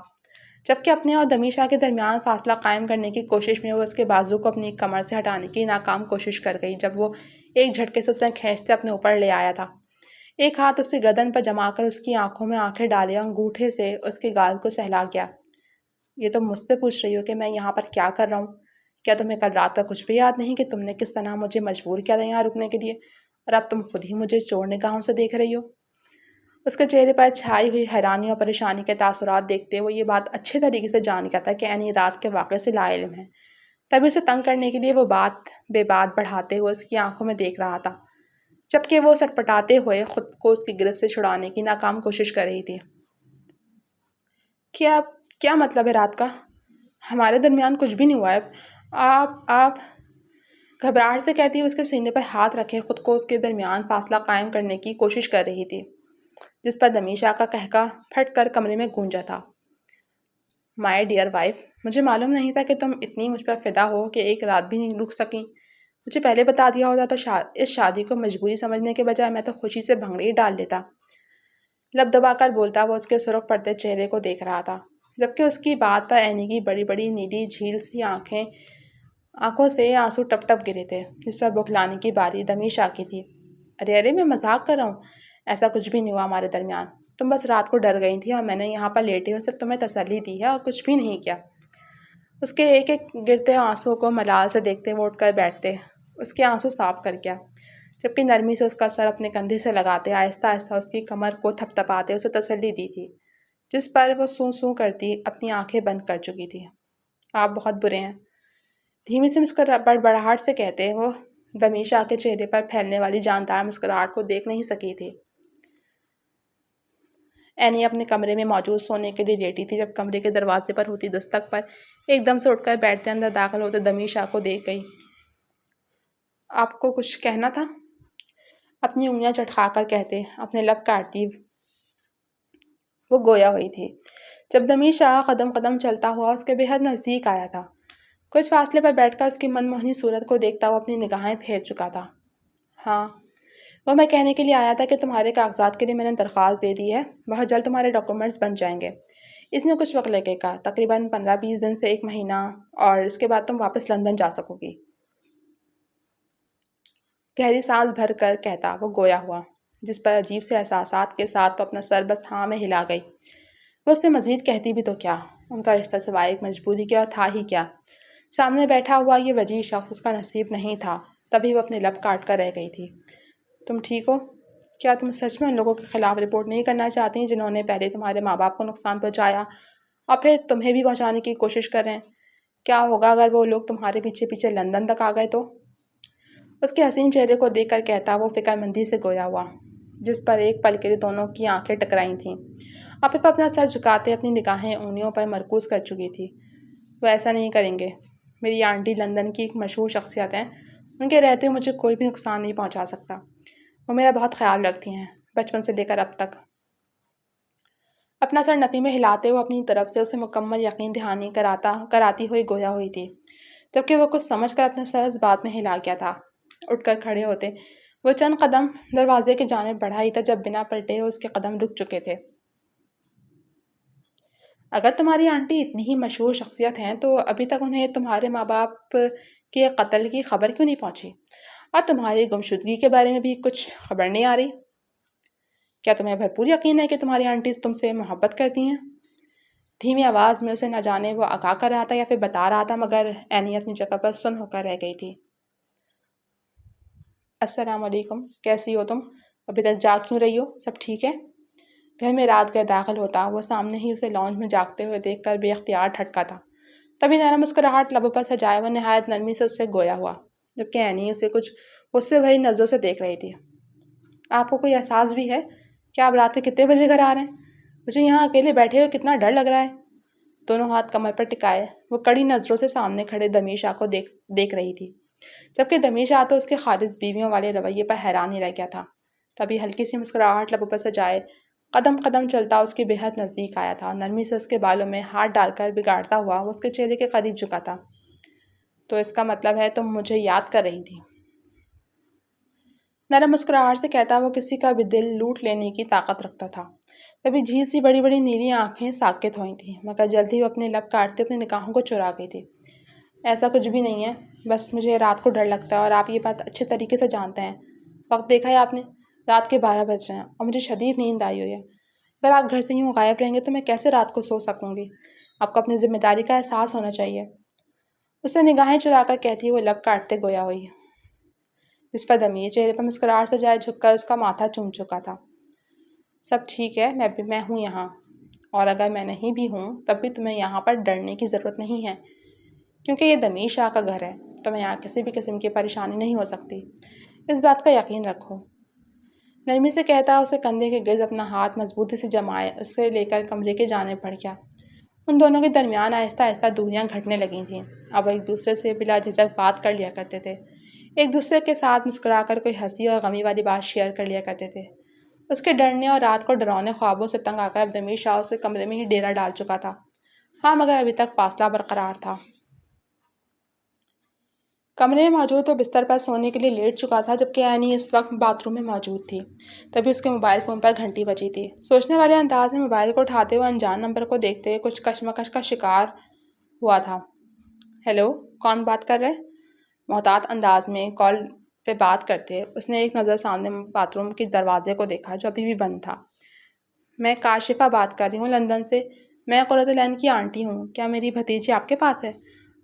Speaker 1: جبکہ اپنے اور دمیشا کے درمیان فاصلہ قائم کرنے کی کوشش میں وہ اس کے بازو کو اپنی کمر سے ہٹانے کی ناکام کوشش کر گئی جب وہ ایک جھٹکے سے اسے کھینچتے اپنے اوپر لے آیا تھا۔ ایک ہاتھ اس کی گردن پر جما کر اس کی آنکھوں میں آنکھیں ڈالے اور انگوٹھے سے اس کے گال کو سہلا گیا۔ یہ تم مجھ سے پوچھ رہی ہو کہ میں یہاں پر کیا کر رہا ہوں؟ کیا تمہیں کل رات کا کچھ بھی یاد نہیں کہ تم نے کس طرح مجھے مجبور کیا تھا یہاں رکنے کے لیے اور اب تم خود ہی مجھے چور نگاہوں سے دیکھ رہی ہو؟ اس کے چہرے پر چھائی ہوئی حیرانی اور پریشانی کے تاثرات دیکھتے وہ یہ بات اچھے طریقے سے جان گیا تھا کہ اینی رات کے واقعے سے لا علم ہے۔ تبھی اسے تنگ کرنے کے لیے وہ بات بڑھاتے ہوئے اس کی آنکھوں میں دیکھ رہا تھا، جبکہ وہ سٹپٹاتے ہوئے خود کو اس کی گرفت سے چھڑانے کی ناکام کوشش کر رہی تھی۔ کیا کیا مطلب ہے رات کا؟ ہمارے درمیان کچھ بھی نہیں ہوا ہے۔ آپ گھبراہٹ سے کہتی ہوئے اس کے سینے پر ہاتھ رکھے خود کو اس کے درمیان فاصلہ قائم کرنے کی کوشش کر رہی تھی، جس پر دمیشا کا قہقہ پھٹ کر کمرے میں گونجا تھا۔ مائی ڈیئر وائف، مجھے معلوم نہیں تھا کہ تم اتنی مجھ پر فدا ہو کہ ایک رات بھی نہیں رک سکی۔ مجھے پہلے بتا دیا ہوتا تو اس شادی کو مجبوری سمجھنے کے بجائے میں تو خوشی سے بھنگڑی ڈال دیتا۔ لب دبا کر بولتا وہ اس کے سرخ پڑتے چہرے کو دیکھ رہا تھا، جبکہ اس کی بات پر اینی کی بڑی بڑی نیلی جھیل سی آنکھوں سے آنسو ٹپ ٹپ گرے تھے، جس پر بکھلانے کی باری دمیشا کی تھی۔ ارے میں مذاق کر رہا ہوں، ایسا کچھ بھی نہیں ہوا ہمارے درمیان۔ تم بس رات کو ڈر گئی تھی اور میں نے یہاں پر لیٹے ہوئے صرف تمہیں تسلی دی ہے اور کچھ بھی نہیں کیا۔ اس کے ایک ایک گرتے آنسو کو ملال سے دیکھتے وہ اٹھ کر بیٹھتے، اس کے آنسو صاف کر کیا، جبکہ نرمی سے اس کا سر اپنے کندھے سے لگاتے آہستہ آہستہ اس کی کمر کو تھپ تھپاتے اسے تسلی دی تھی، جس پر وہ سوں سوں کرتی اپنی آنکھیں بند کر چکی تھی۔ آپ بہت برے ہیں، دھیمی سے بڑبڑاہٹ سے کہتے وہ دمیشا کے چہرے پر پھیلنے والی جاندار مسکراہٹ کو دیکھ نہیں سکی تھی۔ اینی اپنے کمرے میں موجود سونے کے لیے لیٹی تھی جب کمرے کے دروازے پر ہوتی دستک پر ایک دم سے اٹھ کر بیٹھتے اندر داخل ہوتے دمیشا کو دیکھ گئی۔ آپ کو کچھ کہنا تھا؟ اپنی انگلیاں چٹکا کر کہتے اپنے لب کاٹتی وہ گویا ہوئی تھی، جب دمیشا قدم قدم چلتا ہوا اس کے بے حد نزدیک آیا تھا۔ کچھ فاصلے پر بیٹھ کر اس کی من موہنی صورت کو دیکھتا وہ اپنی نگاہیں پھیر چکا تھا۔ ہاں، وہ میں کہنے کے لیے آیا تھا کہ تمہارے کاغذات کے لیے میں نے درخواست دے دی ہے، بہت جلد تمہارے ڈاکومنٹس بن جائیں گے۔ اس میں کچھ وقت لگے گا، تقریباً 15-20 دن سے 1 مہینہ، اور اس کے بعد تم واپس لندن جا سکو گی۔ گہری سانس بھر کر کہتا وہ گویا ہوا، جس پر عجیب سے احساسات کے ساتھ وہ اپنا سر بس ہاں میں ہلا گئی۔ وہ اس سے مزید کہتی بھی تو کیا، ان کا رشتہ سوائے ایک مجبوری کے اور تھا ہی کیا۔ سامنے بیٹھا ہوا یہ وجیح شخص اس کا نصیب نہیں تھا، تبھی وہ اپنے لب کاٹ کر رہ گئی تھی۔ تم ٹھیک ہو؟ کیا تم سچ میں ان لوگوں کے خلاف رپورٹ نہیں کرنا چاہتی جنہوں نے پہلے تمہارے ماں باپ کو نقصان پہنچایا اور پھر تمہیں بھی پہنچانے کی کوشش کر رہے ہیں؟ کیا ہوگا اگر وہ لوگ تمہارے پیچھے پیچھے لندن تک آ گئے تو؟ اس کے حسین چہرے کو دیکھ کر کہتا وہ فکر مندی سے گویا ہوا، جس پر ایک پل کے لیے دونوں کی آنکھیں ٹکرائی تھیں اور پھر اپنا سر جھکاتے اپنی نگاہیں انگلیوں پر مرکوز کر چکی تھی۔ وہ ایسا نہیں کریں گے، میری آنٹی لندن کی ایک مشہور شخصیت ہیں، ان کے رہتے مجھے کوئی بھی نقصان نہیں پہنچا سکتا۔ وہ میرا بہت خیال رکھتی ہیں، بچپن سے لے کر اب تک۔ اپنا سر نفی میں ہلاتے ہوئے اپنی طرف سے اسے مکمل یقین دہانی کراتی ہوئی گویا ہوئی تھی، جبکہ وہ کچھ سمجھ کر اپنا سر اس بات میں ہلا گیا تھا۔ اٹھ کر کھڑے ہوتے وہ چند قدم دروازے کی جانب بڑھا ہی تھا جب بنا پلٹے ہوئے اس کے قدم رک چکے تھے۔ اگر تمہاری آنٹی اتنی ہی مشہور شخصیت ہیں تو ابھی تک انہیں تمہارے ماں باپ کے قتل کی خبر کیوں نہیں پہنچی، اور تمہاری گمشدگی کے بارے میں بھی کچھ خبر نہیں آ رہی؟ کیا تمہیں بھرپور یقین ہے کہ تمہاری آنٹی تم سے محبت کرتی ہیں؟ دھیمی آواز میں اسے نہ جانے وہ آگاہ کر رہا تھا یا پھر بتا رہا تھا، مگر اینی اپنی جگہ پر سن ہو کر رہ گئی تھی۔ السلام علیکم، کیسی ہو تم؟ ابھی تک جاگ کیوں رہی ہو؟ سب ٹھیک ہے؟ گھر میں رات گئے داخل ہوتا وہ سامنے ہی اسے لانج میں جاگتے ہوئے دیکھ کر بے اختیار ٹھٹکا تھا، تبھی نرم مسکراہٹ لبوں پر سجائے وہ نہایت نرمی سے اس سے گویا ہوا، جبکہ اینی اسے کچھ غصے بھری نظروں سے دیکھ رہی تھی۔ آپ کو کوئی احساس بھی ہے کہ آپ رات کے کتنے بجے گھر آ رہے ہیں؟ مجھے یہاں اکیلے بیٹھے ہوئے کتنا ڈر لگ رہا ہے۔ دونوں ہاتھ کمر پر ٹکائے وہ کڑی نظروں سے سامنے کھڑے دمیشا کو دیکھ رہی تھی، جبکہ دمیشا تو اس کے خالص بیویوں والے رویے پر حیران ہی رہ گیا تھا۔ تبھی ہلکی سی مسکراہٹ لبوں پر سجائے قدم قدم چلتا اس کے بے حد نزدیک آیا تھا، نرمی سے اس کے بالوں میں ہاتھ ڈال کر بگاڑتا ہوا وہ اس کے چہرے کے قریب جھکا تھا۔ تو اس کا مطلب ہے تم مجھے یاد کر رہی تھی؟ نرم مسکراہٹ سے کہتا وہ کسی کا بھی دل لوٹ لینے کی طاقت رکھتا تھا۔ تبھی جھیل سی بڑی بڑی نیلی آنکھیں ساکت ہوئی تھیں، مگر جلد ہی وہ اپنے لب کاٹتے اپنی نگاہوں کو چرا گئی تھی۔ ایسا کچھ بھی نہیں ہے، بس مجھے رات کو ڈر لگتا ہے اور آپ یہ بات اچھے طریقے سے جانتے ہیں۔ وقت دیکھا ہے آپ نے؟ رات کے 12 بج رہے ہیں اور مجھے شدید نیند آئی ہوئی ہے۔ اگر آپ گھر سے یوں غائب رہیں گے تو میں کیسے رات کو سو سکوں گی؟ آپ کو اپنی ذمہ داری کا احساس ہونا چاہیے۔ اسے نگاہیں چرا کر کہتی وہ لب کاٹتے گویا ہوئی، جس پر دمیے چہرے پر مسکراہٹ سجائے جھک کر اس کا ماتھا چوم چکا تھا۔ سب ٹھیک ہے، میں ہوں یہاں، اور اگر میں نہیں بھی ہوں تب بھی تمہیں یہاں پر ڈرنے کی ضرورت نہیں ہے، کیونکہ یہ دمیر شاہ کا گھر ہے۔ تمہیں یہاں کسی بھی قسم کی پریشانی نہیں ہو سکتی، اس بات کا یقین رکھو۔ نرمی سے کہتا اسے کندھے کے گرد اپنا ہاتھ مضبوطی سے جمائے اسے لے کر کمرے کی جانب بڑھ گیا۔ ان دونوں کے درمیان آہستہ آہستہ دوریاں گھٹنے لگی تھیں۔ اب ایک دوسرے سے بلا جھجک بات کر لیا کرتے تھے، ایک دوسرے کے ساتھ مسکرا کر کوئی ہنسی اور غمی والی بات شیئر کر لیا کرتے تھے۔ اس کے ڈرنے اور رات کو ڈراؤنے خوابوں سے تنگ آ کر اب دمیر شاہ اسے کمرے میں ہی ڈیرا ڈال چکا تھا، ہاں مگر ابھی تک فاصلہ برقرار تھا۔ کمرے میں موجود وہ بستر پر سونے کے لیے لیٹ چکا تھا، جبکہ اینی اس وقت باتھ روم میں موجود تھی۔ تبھی اس کے موبائل فون پر گھنٹی بجی تھی۔ سوچنے والے انداز میں موبائل کو اٹھاتے ہوئے انجان نمبر کو دیکھتے کچھ کشمکش کا شکار ہوا تھا۔ ہیلو، کون بات کر رہے؟ محتاط انداز میں کال پہ بات کرتے اس نے ایک نظر سامنے باتھ روم کے دروازے کو دیکھا جو ابھی بھی بند تھا۔ میں کاشفہ بات کر رہی ہوں لندن سے، میں قرۃ العین کی آنٹی ہوں، کیا میری بھتیجی آپ کے پاس ہے؟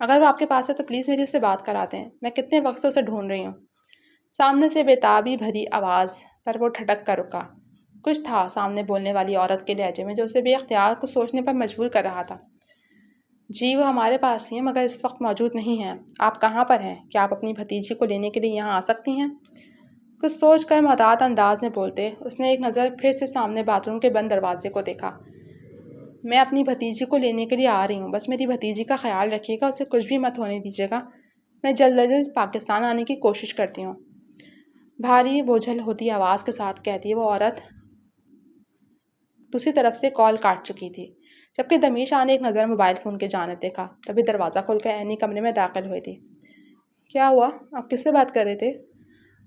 Speaker 1: اگر وہ آپ کے پاس ہے تو پلیز میری اس سے بات کرا دیں، میں کتنے وقت سے اسے ڈھونڈ رہی ہوں۔ سامنے سے بےتابی بھری آواز پر وہ ٹھٹک کر رکا۔ کچھ تھا سامنے بولنے والی عورت کے لہجے میں جو اسے بے اختیار کچھ سوچنے پر مجبور کر رہا تھا۔ جی وہ ہمارے پاس ہی ہیں مگر اس وقت موجود نہیں ہیں۔ آپ کہاں پر ہیں؟ کیا آپ اپنی بھتیجی کو لینے کے لیے یہاں آ سکتی ہیں؟ کچھ سوچ کر محتاط انداز میں بولتے اس نے ایک نظر پھر سے سامنے باتھ روم کے بند دروازے کو دیکھا۔ میں اپنی بھتیجی کو لینے کے لیے آ رہی ہوں، بس میری بھتیجی کا خیال رکھیے گا، اسے کچھ بھی مت ہونے دیجیے گا۔ میں جلد از جلد پاکستان آنے کی کوشش کرتی ہوں، بھاری بوجھل ہوتی آواز کے ساتھ کہتی وہ عورت دوسری طرف سے کال کاٹ چکی تھی، جبکہ دمیر شاہ نے ایک نظر موبائل فون کی جانب دیکھا۔ تبھی دروازہ کھول کر اینی کمرے میں داخل ہوئی تھی۔ کیا ہوا؟ آپ کس سے بات کر رہے تھے؟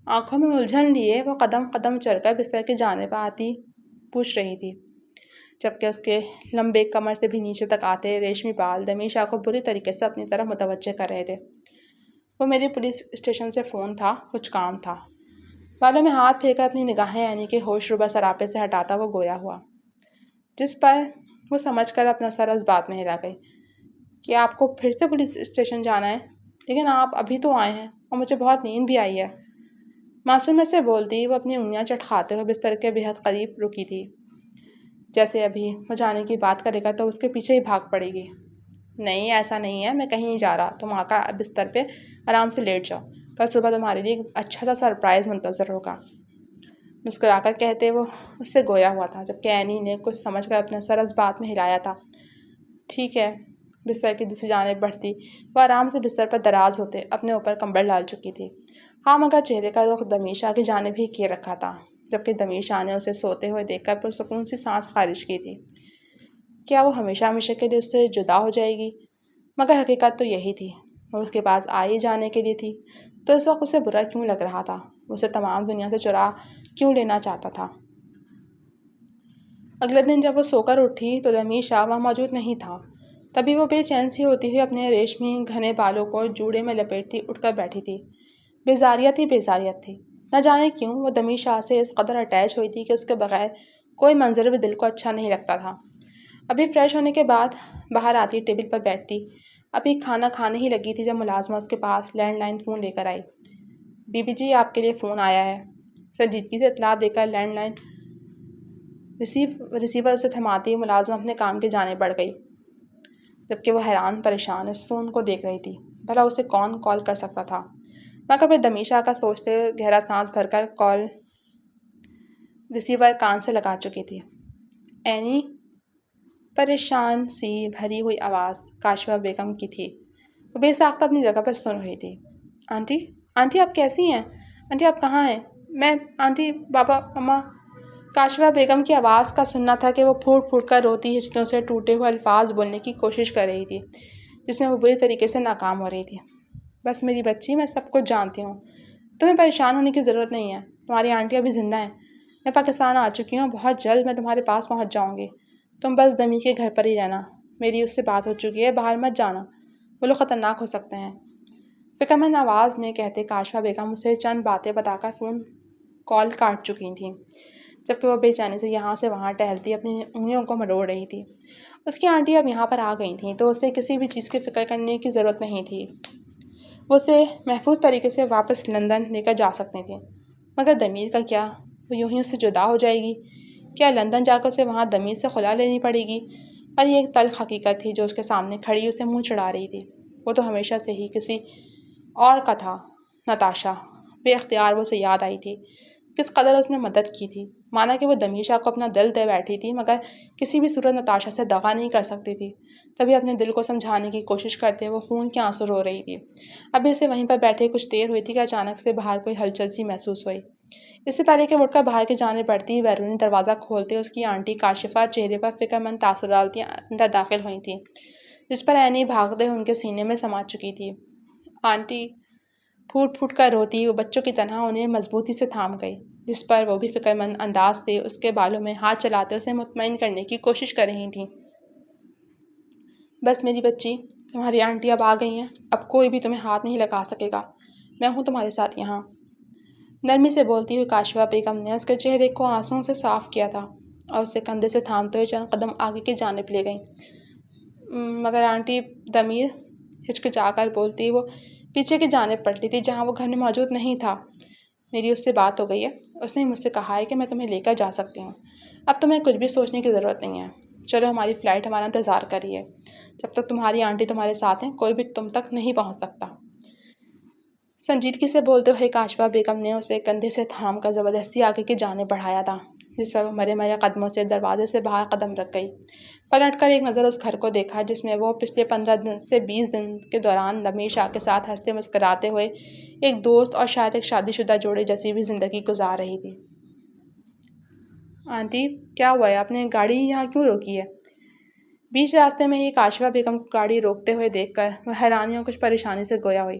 Speaker 1: آنکھوں میں الجھن لیے وہ قدم قدم چل کر بستر کی جانب آتی پوچھ رہی تھی، جبکہ اس کے لمبے کمر سے بھی نیچے تک آتے ریشمی بال دمیر شاہ کو بری طریقے سے اپنی طرف متوجہ کر رہے تھے۔ وہ میری پولیس اسٹیشن سے فون تھا، کچھ کام تھا۔ بالوں میں ہاتھ پھیر کر اپنی نگاہیں اینی کے ہوش ربا سراپے سے ہٹاتا وہ گویا ہوا، جس پر وہ سمجھ کر اپنا سر اس بات میں ہلا گئی کہ آپ کو پھر سے پولیس اسٹیشن جانا ہے، لیکن آپ ابھی تو آئے ہیں اور مجھے بہت نیند بھی آئی ہے۔ معصومیت سے بولتی وہ اپنی انگلیاں چٹکھاتے ہوئے بستر کے بہت قریب رکی تھی، جیسے ابھی وہ جانے کی بات کرے گا تو اس کے پیچھے ہی بھاگ پڑے گی۔ نہیں ایسا نہیں ہے، میں کہیں نہیں جا رہا، تم آ کر بستر پہ آرام سے لیٹ جاؤ، کل صبح تمہارے لیے ایک اچھا سا سرپرائز منتظر ہوگا، مسکرا کر کہتے وہ اس سے گویا ہوا تھا، جبکہ اینی نے کچھ سمجھ کر اپنا سر اس بات میں ہلایا تھا۔ ٹھیک ہے، بستر کی دوسری جانب بڑھتی وہ آرام سے بستر پر دراز ہوتے اپنے اوپر کمبل ڈال چکی تھی، ہاں مگر چہرے کا رخ دمیر شاہ کی جانب ہی کیے رکھا تھا، جبکہ دمیر شاہ نے اسے سوتے ہوئے دیکھ کر پرسکون سی سانس خارج کی تھی۔ کیا وہ ہمیشہ ہمیشہ کے لیے اس سے جدا ہو جائے گی؟ مگر حقیقت تو یہی تھی، وہ اس کے پاس آئی جانے کے لیے تھی، تو اس وقت اسے برا کیوں لگ رہا تھا؟ وہ اسے تمام دنیا سے چرا کیوں لینا چاہتا تھا؟ اگلے دن جب وہ سو کر اٹھی تو دمیر شاہ وہاں موجود نہیں تھا۔ تبھی وہ بے چین سی ہوتی ہوئی اپنے ریشمی گھنے بالوں کو جوڑے میں لپیٹتی اٹھ کر بیٹھی تھی۔ بیزاریت ہی بیزاریت تھی، نہ جانے کیوں وہ دمیر شاہ سے اس قدر اٹیچ ہوئی تھی کہ اس کے بغیر کوئی منظر بھی دل کو اچھا نہیں لگتا تھا۔ ابھی فریش ہونے کے بعد باہر آتی ٹیبل پر بیٹھتی، ابھی کھانا کھانے ہی لگی تھی جب ملازمہ اس کے پاس لینڈ لائن فون لے کر آئی۔ بی بی جی آپ کے لیے فون آیا ہے، سنجیدگی سے اطلاع دے کر لینڈ لائن ریسیور اسے تھماتی ملازمہ اپنے کام کی جانب بڑھ گئی، جبکہ وہ حیران پریشان اس فون کو دیکھ رہی تھی، بھلا اسے کون کال کر سکتا تھا؟ مگر پھر دمیر شاہ کا سوچتے گہرا سانس بھر کر کال ریسیور کان سے لگا چکی تھی۔ اینی؟ پریشان سی بھری ہوئی آواز کاشفہ بیگم کی تھی، وہ بے ساختہ اپنی جگہ پر سن رہی تھی۔ آنٹی، آنٹی آپ کیسی ہیں؟ آنٹی آپ کہاں ہیں؟ میں آنٹی، بابا، مما۔ کاشفہ بیگم کی آواز کا سننا تھا کہ وہ پھوٹ پھوٹ کر روتی ہچکیوں سے ٹوٹے ہوئے الفاظ بولنے کی کوشش کر رہی تھی، جس میں وہ بری طریقے سے ناکام ہو رہی تھی۔ بس میری بچی، میں سب کچھ جانتی ہوں، تمہیں پریشان ہونے کی ضرورت نہیں ہے، تمہاری آنٹی ابھی زندہ ہیں، میں پاکستان آ چکی ہوں، بہت جلد میں تمہارے پاس پہنچ جاؤں گی، تم بس دمی کے گھر پر ہی رہنا، میری اس سے بات ہو چکی ہے، باہر مت جانا، وہ لوگ خطرناک ہو سکتے ہیں۔ فکر مند آواز میں کہتے کاشفہ بیگم اسے چند باتیں بتا کر فون کال کاٹ چکی تھیں، جبکہ وہ بے چینی سے یہاں سے وہاں ٹہلتی اپنی انگلیوں کو مروڑ رہی تھی۔ اس کی آنٹی اب یہاں پر آ گئی تھیں تو اسے کسی بھی چیز کی فکر کرنے کی ضرورت نہیں تھی، وہ اسے محفوظ طریقے سے واپس لندن لے کر جا سکتی تھیں۔ مگر دمیر کا کیا؟ وہ یوں ہی اس سے جدا ہو جائے گی؟ کیا لندن جا کر اسے وہاں دمیز سے خلا لینی پڑے گی؟ اور یہ ایک تلخ حقیقت تھی جو اس کے سامنے کھڑی اسے منہ چڑھا رہی تھی۔ وہ تو ہمیشہ سے ہی کسی اور کا تھا، نتاشا۔ بے اختیار وہ اسے یاد آئی تھی، کس قدر اس نے مدد کی تھی۔ مانا کہ وہ دمیشا کو اپنا دل دے بیٹھی تھی، مگر کسی بھی صورت نتاشا سے دغا نہیں کر سکتی تھی۔ تبھی اپنے دل کو سمجھانے کی کوشش کرتے وہ خون کے آنسو رو رہی تھی۔ ابھی اسے وہیں پر بیٹھے کچھ دیر ہوئی تھی کہ اچانک سے باہر کوئی ہلچل سی محسوس ہوئی۔ اس سے پہلے کہ وہ اٹھ کر باہر کی جانب بڑھتی، بیرونی دروازہ کھولتے اس کی آنٹی کاشفہ چہرے پر فکر مند تاثر ڈالتی اندر داخل ہوئی تھیں، جس پر عینی بھاگتے ان کے سینے میں سما چکی تھی۔ آنٹی پھوٹ پھوٹ کر روتی وہ بچوں کی طرح انہیں مضبوطی سے تھام گئی، جس پر وہ بھی فکر مند انداز سے اس کے بالوں میں ہاتھ چلاتے اسے مطمئن کرنے کی کوشش کر رہی تھیں۔ بس میری بچی، تمہاری آنٹی اب آ گئی ہیں، اب کوئی بھی تمہیں ہاتھ نہیں لگا سکے گا، میں ہوں تمہارے ساتھ یہاں۔ نرمی سے بولتی ہوئی کاشفہ بیگم نے اس کے چہرے کو آنسوؤں سے صاف کیا تھا اور اسے کندھے سے تھامتے ہوئے چند قدم آگے کی جانب لے گئیں۔ مگر آنٹی، دمیر ہچکچا کر بولتی وہ پیچھے کی جانب پلٹی تھی جہاں وہ گھر میں موجود نہیں تھا۔ میری اس سے بات ہو گئی ہے، اس نے مجھ سے کہا ہے کہ میں تمہیں لے کر جا سکتی ہوں، اب تمہیں کچھ بھی سوچنے کی ضرورت نہیں ہے۔ چلو، ہماری فلائٹ ہمارا انتظار کر رہی ہے، جب تک تمہاری آنٹی تمہارے ساتھ ہیں کوئی بھی تم تک نہیں پہنچ سکتا۔ سنجیدگی سے بولتے ہوئے کاشفہ بیگم نے اسے کندھے سے تھام کر زبردستی آگے کی جانب بڑھایا تھا، جس پر وہ مرے مرے قدموں سے دروازے سے باہر قدم رکھ گئی۔ پلٹ کر ایک نظر اس گھر کو دیکھا جس میں وہ پچھلے 15 سے 20 دن کے دوران دمیشا کے ساتھ ہنستے مسکراتے ہوئے ایک دوست اور شاید ایک شادی شدہ جوڑے جیسی بھی زندگی گزار رہی تھی۔ آنٹی، کیا ہوا ہے؟ آپ نے گاڑی یہاں کیوں روکی ہے؟ بیچ راستے میں ہی کاشفہ بیگم کو گاڑی روکتے ہوئے دیکھ کر وہ حیرانی اور کچھ پریشانی سے گویا ہوئی،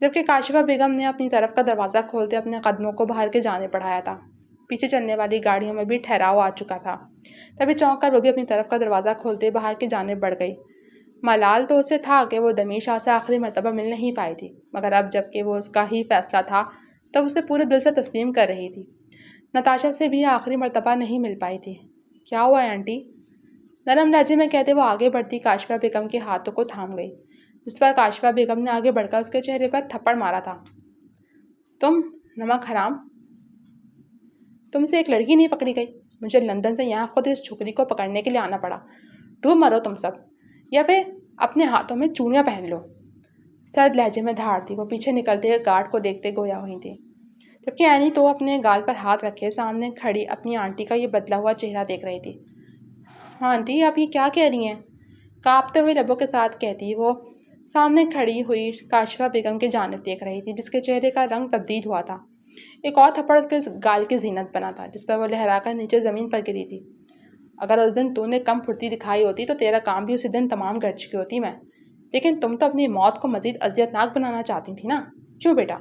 Speaker 1: جبکہ کاشفہ بیگم نے اپنی طرف کا دروازہ کھولتے اپنے قدموں کو باہر کے جانب بڑھایا تھا۔ پیچھے چلنے والی گاڑیوں میں بھی ٹھہراؤ آ چکا تھا۔ تبھی چونک کر وہ بھی اپنی طرف کا دروازہ کھولتے باہر کی جانب بڑھ گئی۔ ملال تو اسے تھا کہ وہ دمیشا سے آخری مرتبہ مل نہیں پائی تھی، مگر اب جب کہ وہ اس کا ہی فیصلہ تھا تب اسے پورے دل سے تسلیم کر رہی تھی۔ نتاشا سے بھی آخری مرتبہ نہیں مل پائی تھی۔ کیا ہوا ہے آنٹی؟ نرم لہجے میں کہتے وہ آگے بڑھتی کاشفہ بیگم کے ہاتھوں کو تھام گئی، جس پر کاشفہ بیگم نے آگے بڑھ کر اس کے چہرے پر تھپڑ مارا تھا۔ تم نمک حرام، تم سے ایک لڑکی نہیں پکڑی گئی؟ مجھے لندن سے یہاں خود اس چھوکری کو پکڑنے کے لیے آنا پڑا۔ ڈوب مرو تم سب، یا پھر اپنے ہاتھوں میں چوڑیاں پہن لو۔ سرد لہجے میں دھاڑ تھی وہ پیچھے نکلتے ہوئے گارڈ کو دیکھتے گویا ہوئی تھی، جبکہ اینی تو اپنے گال پر ہاتھ رکھے سامنے کھڑی اپنی آنٹی کا یہ بدلا ہوا چہرہ دیکھ رہی تھی۔ ہاں آنٹی، آپ یہ کیا کہہ رہی ہیں؟ کانپتے ہوئے لبوں کے ساتھ کہتی وہ سامنے کھڑی ہوئی کاشفہ بیگم کی جانب دیکھ رہی تھی، جس کے چہرے کا رنگ تبدیل ہوا تھا۔ ایک اور تھپڑ اس کے گال کی زینت بنا تھا، جس پر وہ لہرا کر نیچے زمین پر گری تھی۔ اگر اس دن تو نے کم پھرتی دکھائی ہوتی تو تیرا کام بھی اسی دن تمام کر چکی ہوتی میں، لیکن تم تو اپنی موت کو مزید اذیت ناک بنانا چاہتی تھی نا؟ کیوں بیٹا،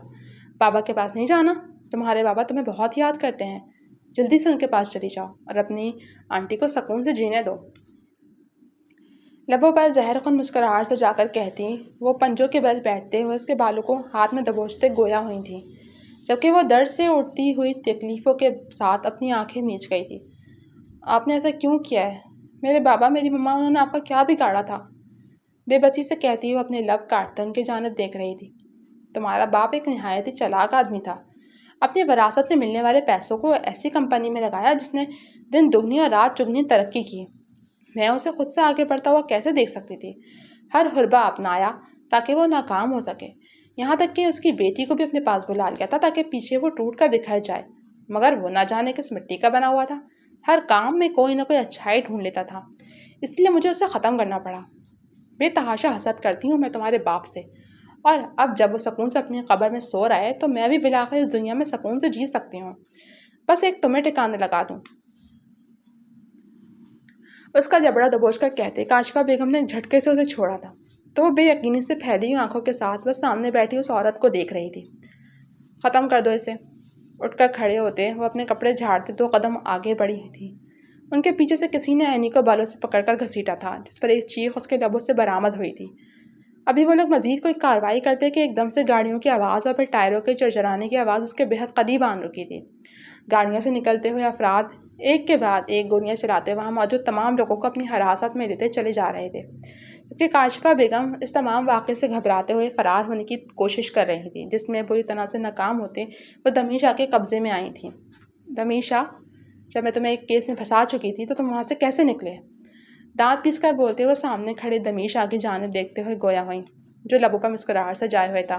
Speaker 1: بابا کے پاس نہیں جانا؟ تمہارے بابا تمہیں بہت یاد کرتے ہیں، جلدی سے ان کے پاس چلی جاؤ اور اپنی آنٹی کو سکون سے جینے دو۔ لبوں پر زہر خون مسکراہٹ سے جا کر کہتی وہ پنجوں کے بل بیٹھتے ہوئے اس کے بالوں کو ہاتھ میں دبوچتے گویا ہوئی تھی، جبکہ وہ درد سے اٹھتی ہوئی تکلیفوں کے ساتھ اپنی آنکھیں میچ گئی تھی۔ آپ نے ایسا کیوں کیا ہے؟ میرے بابا، میری مما، انہوں نے آپ کا کیا بگاڑا تھا؟ بے بسی سے کہتی وہ اپنے لب کاٹتے ان کی جانب دیکھ رہی تھی۔ تمہارا باپ ایک نہایت ہی چالاک آدمی تھا، اپنی وراثت میں ملنے والے پیسوں کو ایسی کمپنی میں لگایا جس نے دن دگنی اور رات چگنی ترقی کی۔ میں اسے خود سے آگے بڑھتا ہوا کیسے دیکھ سکتی تھی؟ ہر حربہ اپنایا تاکہ وہ ناکام ہو سکے، یہاں تک کہ اس کی بیٹی کو بھی اپنے پاس بلا لیا تھا تاکہ پیچھے وہ ٹوٹ کر بکھر جائے، مگر وہ نہ جانے کس مٹی کا بنا ہوا تھا، ہر کام میں کوئی نہ کوئی اچھائی ڈھونڈ لیتا تھا، اس لیے مجھے اسے ختم کرنا پڑا۔ بے تحاشا حسد کرتی ہوں میں تمہارے باپ سے، اور اب جب وہ سکون سے اپنی قبر میں سو رہا ہے تو میں بھی بالآخر اس دنیا میں سکون سے جی سکتی ہوں، بس ایک تمہیں ٹھکانے لگا دوں۔ اس کا جبڑا دبوچ کر کہتے کاشفہ بیگم نے جھٹکے سے اسے چھوڑا تھا، تو وہ بے یقینی سے پھیلی ہوئی آنکھوں کے ساتھ بس سامنے بیٹھی اس عورت کو دیکھ رہی تھی۔ ختم کر دو اسے۔ اٹھ کر کھڑے ہوتے وہ اپنے کپڑے جھاڑتے 2 قدم آگے بڑھی تھی۔ ان کے پیچھے سے کسی نے اینی کو بالوں سے پکڑ کر گھسیٹا تھا، جس پر ایک چیخ اس کے لبوں سے برآمد ہوئی تھی۔ ابھی وہ لوگ مزید کوئی کارروائی کرتے کہ ایک دم سے گاڑیوں کی آواز اور پھر ٹائروں کے چرچرانے کی آواز اس کے بے حد قریب آن رکی تھی۔ گاڑیوں سے نکلتے ہوئے افراد ایک کے بعد ایک گولیاں چلاتے وہاں موجود تمام لوگوں کو اپنی حراست میں لیتے چلے جا رہے تھے، جبکہ کاشفہ بیگم اس تمام واقعے سے گھبراتے ہوئے فرار ہونے کی کوشش کر رہی تھی، جس میں بری طرح سے ناکام ہوتے وہ دمیشا کے قبضے میں آئی تھیں۔ دمیشا، جب میں تمہیں ایک کیس میں پھنسا چکی تھی تو تم وہاں سے کیسے نکلے؟ دانت پیس کر بولتے ہوئے سامنے کھڑے دمیش آگے جانب دیکھتے ہوئے گویا ہوئی، جو لبوں پر مسکراہٹ سے جائے ہوئے تھا۔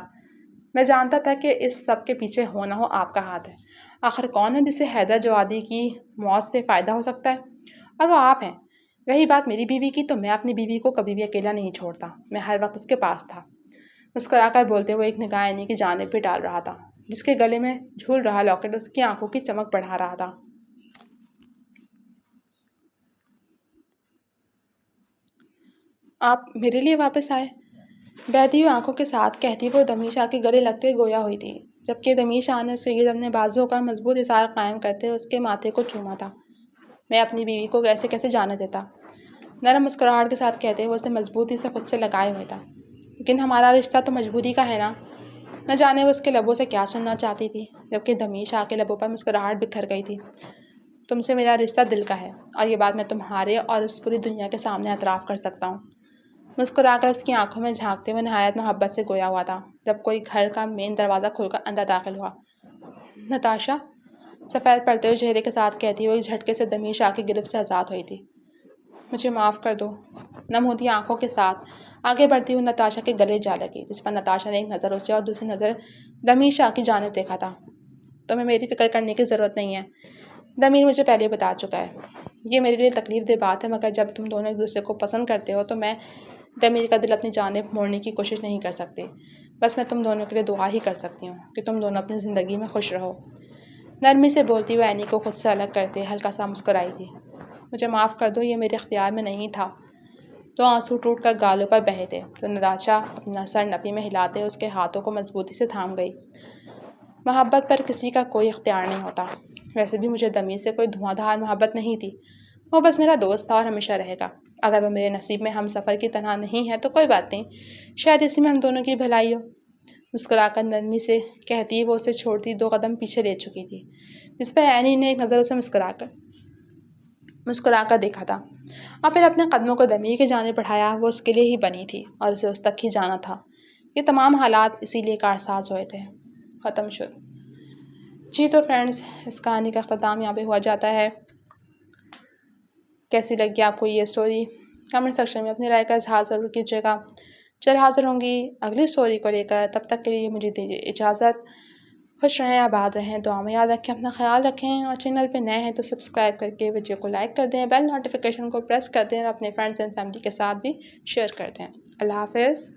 Speaker 1: میں جانتا تھا کہ اس سب کے پیچھے ہو نہ ہو آپ کا ہاتھ ہے۔ آخر کون ہے جسے حیدر جوادی کی موت سے فائدہ ہو سکتا ہے؟ اور وہ آپ ہیں۔ رہی بات میری بیوی کی، تو میں اپنی بیوی کو کبھی بھی اکیلا نہیں چھوڑتا، میں ہر وقت اس کے پاس تھا۔ مسکرا کر بولتے ہوئے ایک نگاہ عینی کی جانب بھی ڈال رہا تھا، جس کے گلے میں جھول رہا لاکٹ اس کی آنکھوں کی چمک بڑھا رہا تھا۔ آپ میرے لیے واپس آئے؟ بہتی ہوئی آنکھوں کے ساتھ کہتی وہ دمیش آ کے گلے لگتے گویا ہوئی تھی، جبکہ دمیش آ نے سید اپنے بازوؤں کا مضبوط اظہار قائم کرتے اس کے ماتھے کو چوما تھا۔ میں اپنی بیوی کو ایسے کیسے جانے دیتا؟ نرم مسکراہٹ کے ساتھ کہتے وہ اسے مضبوطی سے خود سے لگائے ہوئے تھا۔ لیکن ہمارا رشتہ تو مجبوری کا ہے نا؟ نہ جانے وہ اس کے لبوں سے کیا سننا چاہتی تھی، جبکہ دمیش آ کے لبوں پر مسکراہٹ بکھر گئی تھی۔ تم سے میرا رشتہ دل کا ہے، اور یہ بات میں تمہارے اور اس پوری دنیا کے سامنے اعتراف کر سکتا ہوں۔ مسکرا کر اس کی آنکھوں میں جھانکتے ہوئے نہایت محبت سے گویا ہوا تھا، جب کوئی گھر کا مین دروازہ کھول کر اندر داخل ہوا۔ نتاشا سفید پڑتے ہوئے چہرے کے ساتھ کہتی ہوئی جھٹکے سے دمیش آ کی گرفت سے آزاد ہوئی تھی۔ مجھے معاف کر دو۔ نم ہوتی آنکھوں کے ساتھ آگے بڑھتی ہوئی نتاشا کے گلے جا لگی، جس پر نتاشا نے ایک نظر اسے اور دوسری نظر دمیش آ کی جانب دیکھا تھا۔ تمہیں میری فکر کرنے کی ضرورت نہیں ہے، دمیر مجھے پہلے بتا چکا ہے۔ یہ میرے لیے تکلیف دہ بات ہے، مگر جب تم دونوں ایک دوسرے کو پسند کرتے ہو تو میں دمیر کا دل اپنی جانب موڑنے کی کوشش نہیں کر سکتی۔ بس میں تم دونوں کے لیے دعا ہی کر سکتی ہوں کہ تم دونوں اپنی زندگی میں خوش رہو۔ نرمی سے بولتی ہوئے عینی کو خود سے الگ کرتے ہلکا سا مسکرائی تھی۔ مجھے معاف کر دو، یہ میرے اختیار میں نہیں تھا۔ تو آنسو ٹوٹ کر گالوں پر بہے تھے تو نتاشا اپنا سر نپی میں ہلاتے اس کے ہاتھوں کو مضبوطی سے تھام گئی۔ محبت پر کسی کا کوئی اختیار نہیں ہوتا۔ ویسے بھی مجھے دمیر سے کوئی دھواں دھار محبت نہیں تھی، وہ بس میرا دوست تھا اور ہمیشہ رہے گا۔ اگر وہ میرے نصیب میں ہم سفر کی طرح نہیں ہے تو کوئی بات نہیں، شاید اسی میں ہم دونوں کی بھلائی ہو۔ مسکرا کر نرمی سے کہتی وہ اسے چھوڑتی 2 قدم پیچھے لے چکی تھی، جس پر عینی نے ایک نظر اسے مسکرا کر دیکھا تھا، اور پھر اپنے قدموں کو دمیر کی جانب بڑھایا۔ وہ اس کے لیے ہی بنی تھی اور اسے اس تک ہی جانا تھا۔ یہ تمام حالات اسی لیے کارساز ہوئے تھے۔ ختم شد۔ جی تو فرینڈز، اس کہانی کا اختتام یہاں پہ ہوا جاتا ہے۔ کیسی لگی آپ کو یہ اسٹوری؟ کمنٹ سیکشن میں اپنی رائے کا اظہار ضرور کیجیے گا۔ جلد حاضر ہوں گی اگلی اسٹوری کو لے کر، تب تک کے لیے مجھے دیجیے اجازت۔ خوش رہیں، آباد رہیں، دعا میں یاد رکھیں، اپنا خیال رکھیں، اور چینل پہ نئے ہیں تو سبسکرائب کر کے ویڈیو کو لائک کر دیں، بیل نوٹیفیکیشن کو پریس کر دیں، اور اپنے فرینڈز اینڈ فیملی کے ساتھ بھی شیئر کر دیں۔ اللہ حافظ۔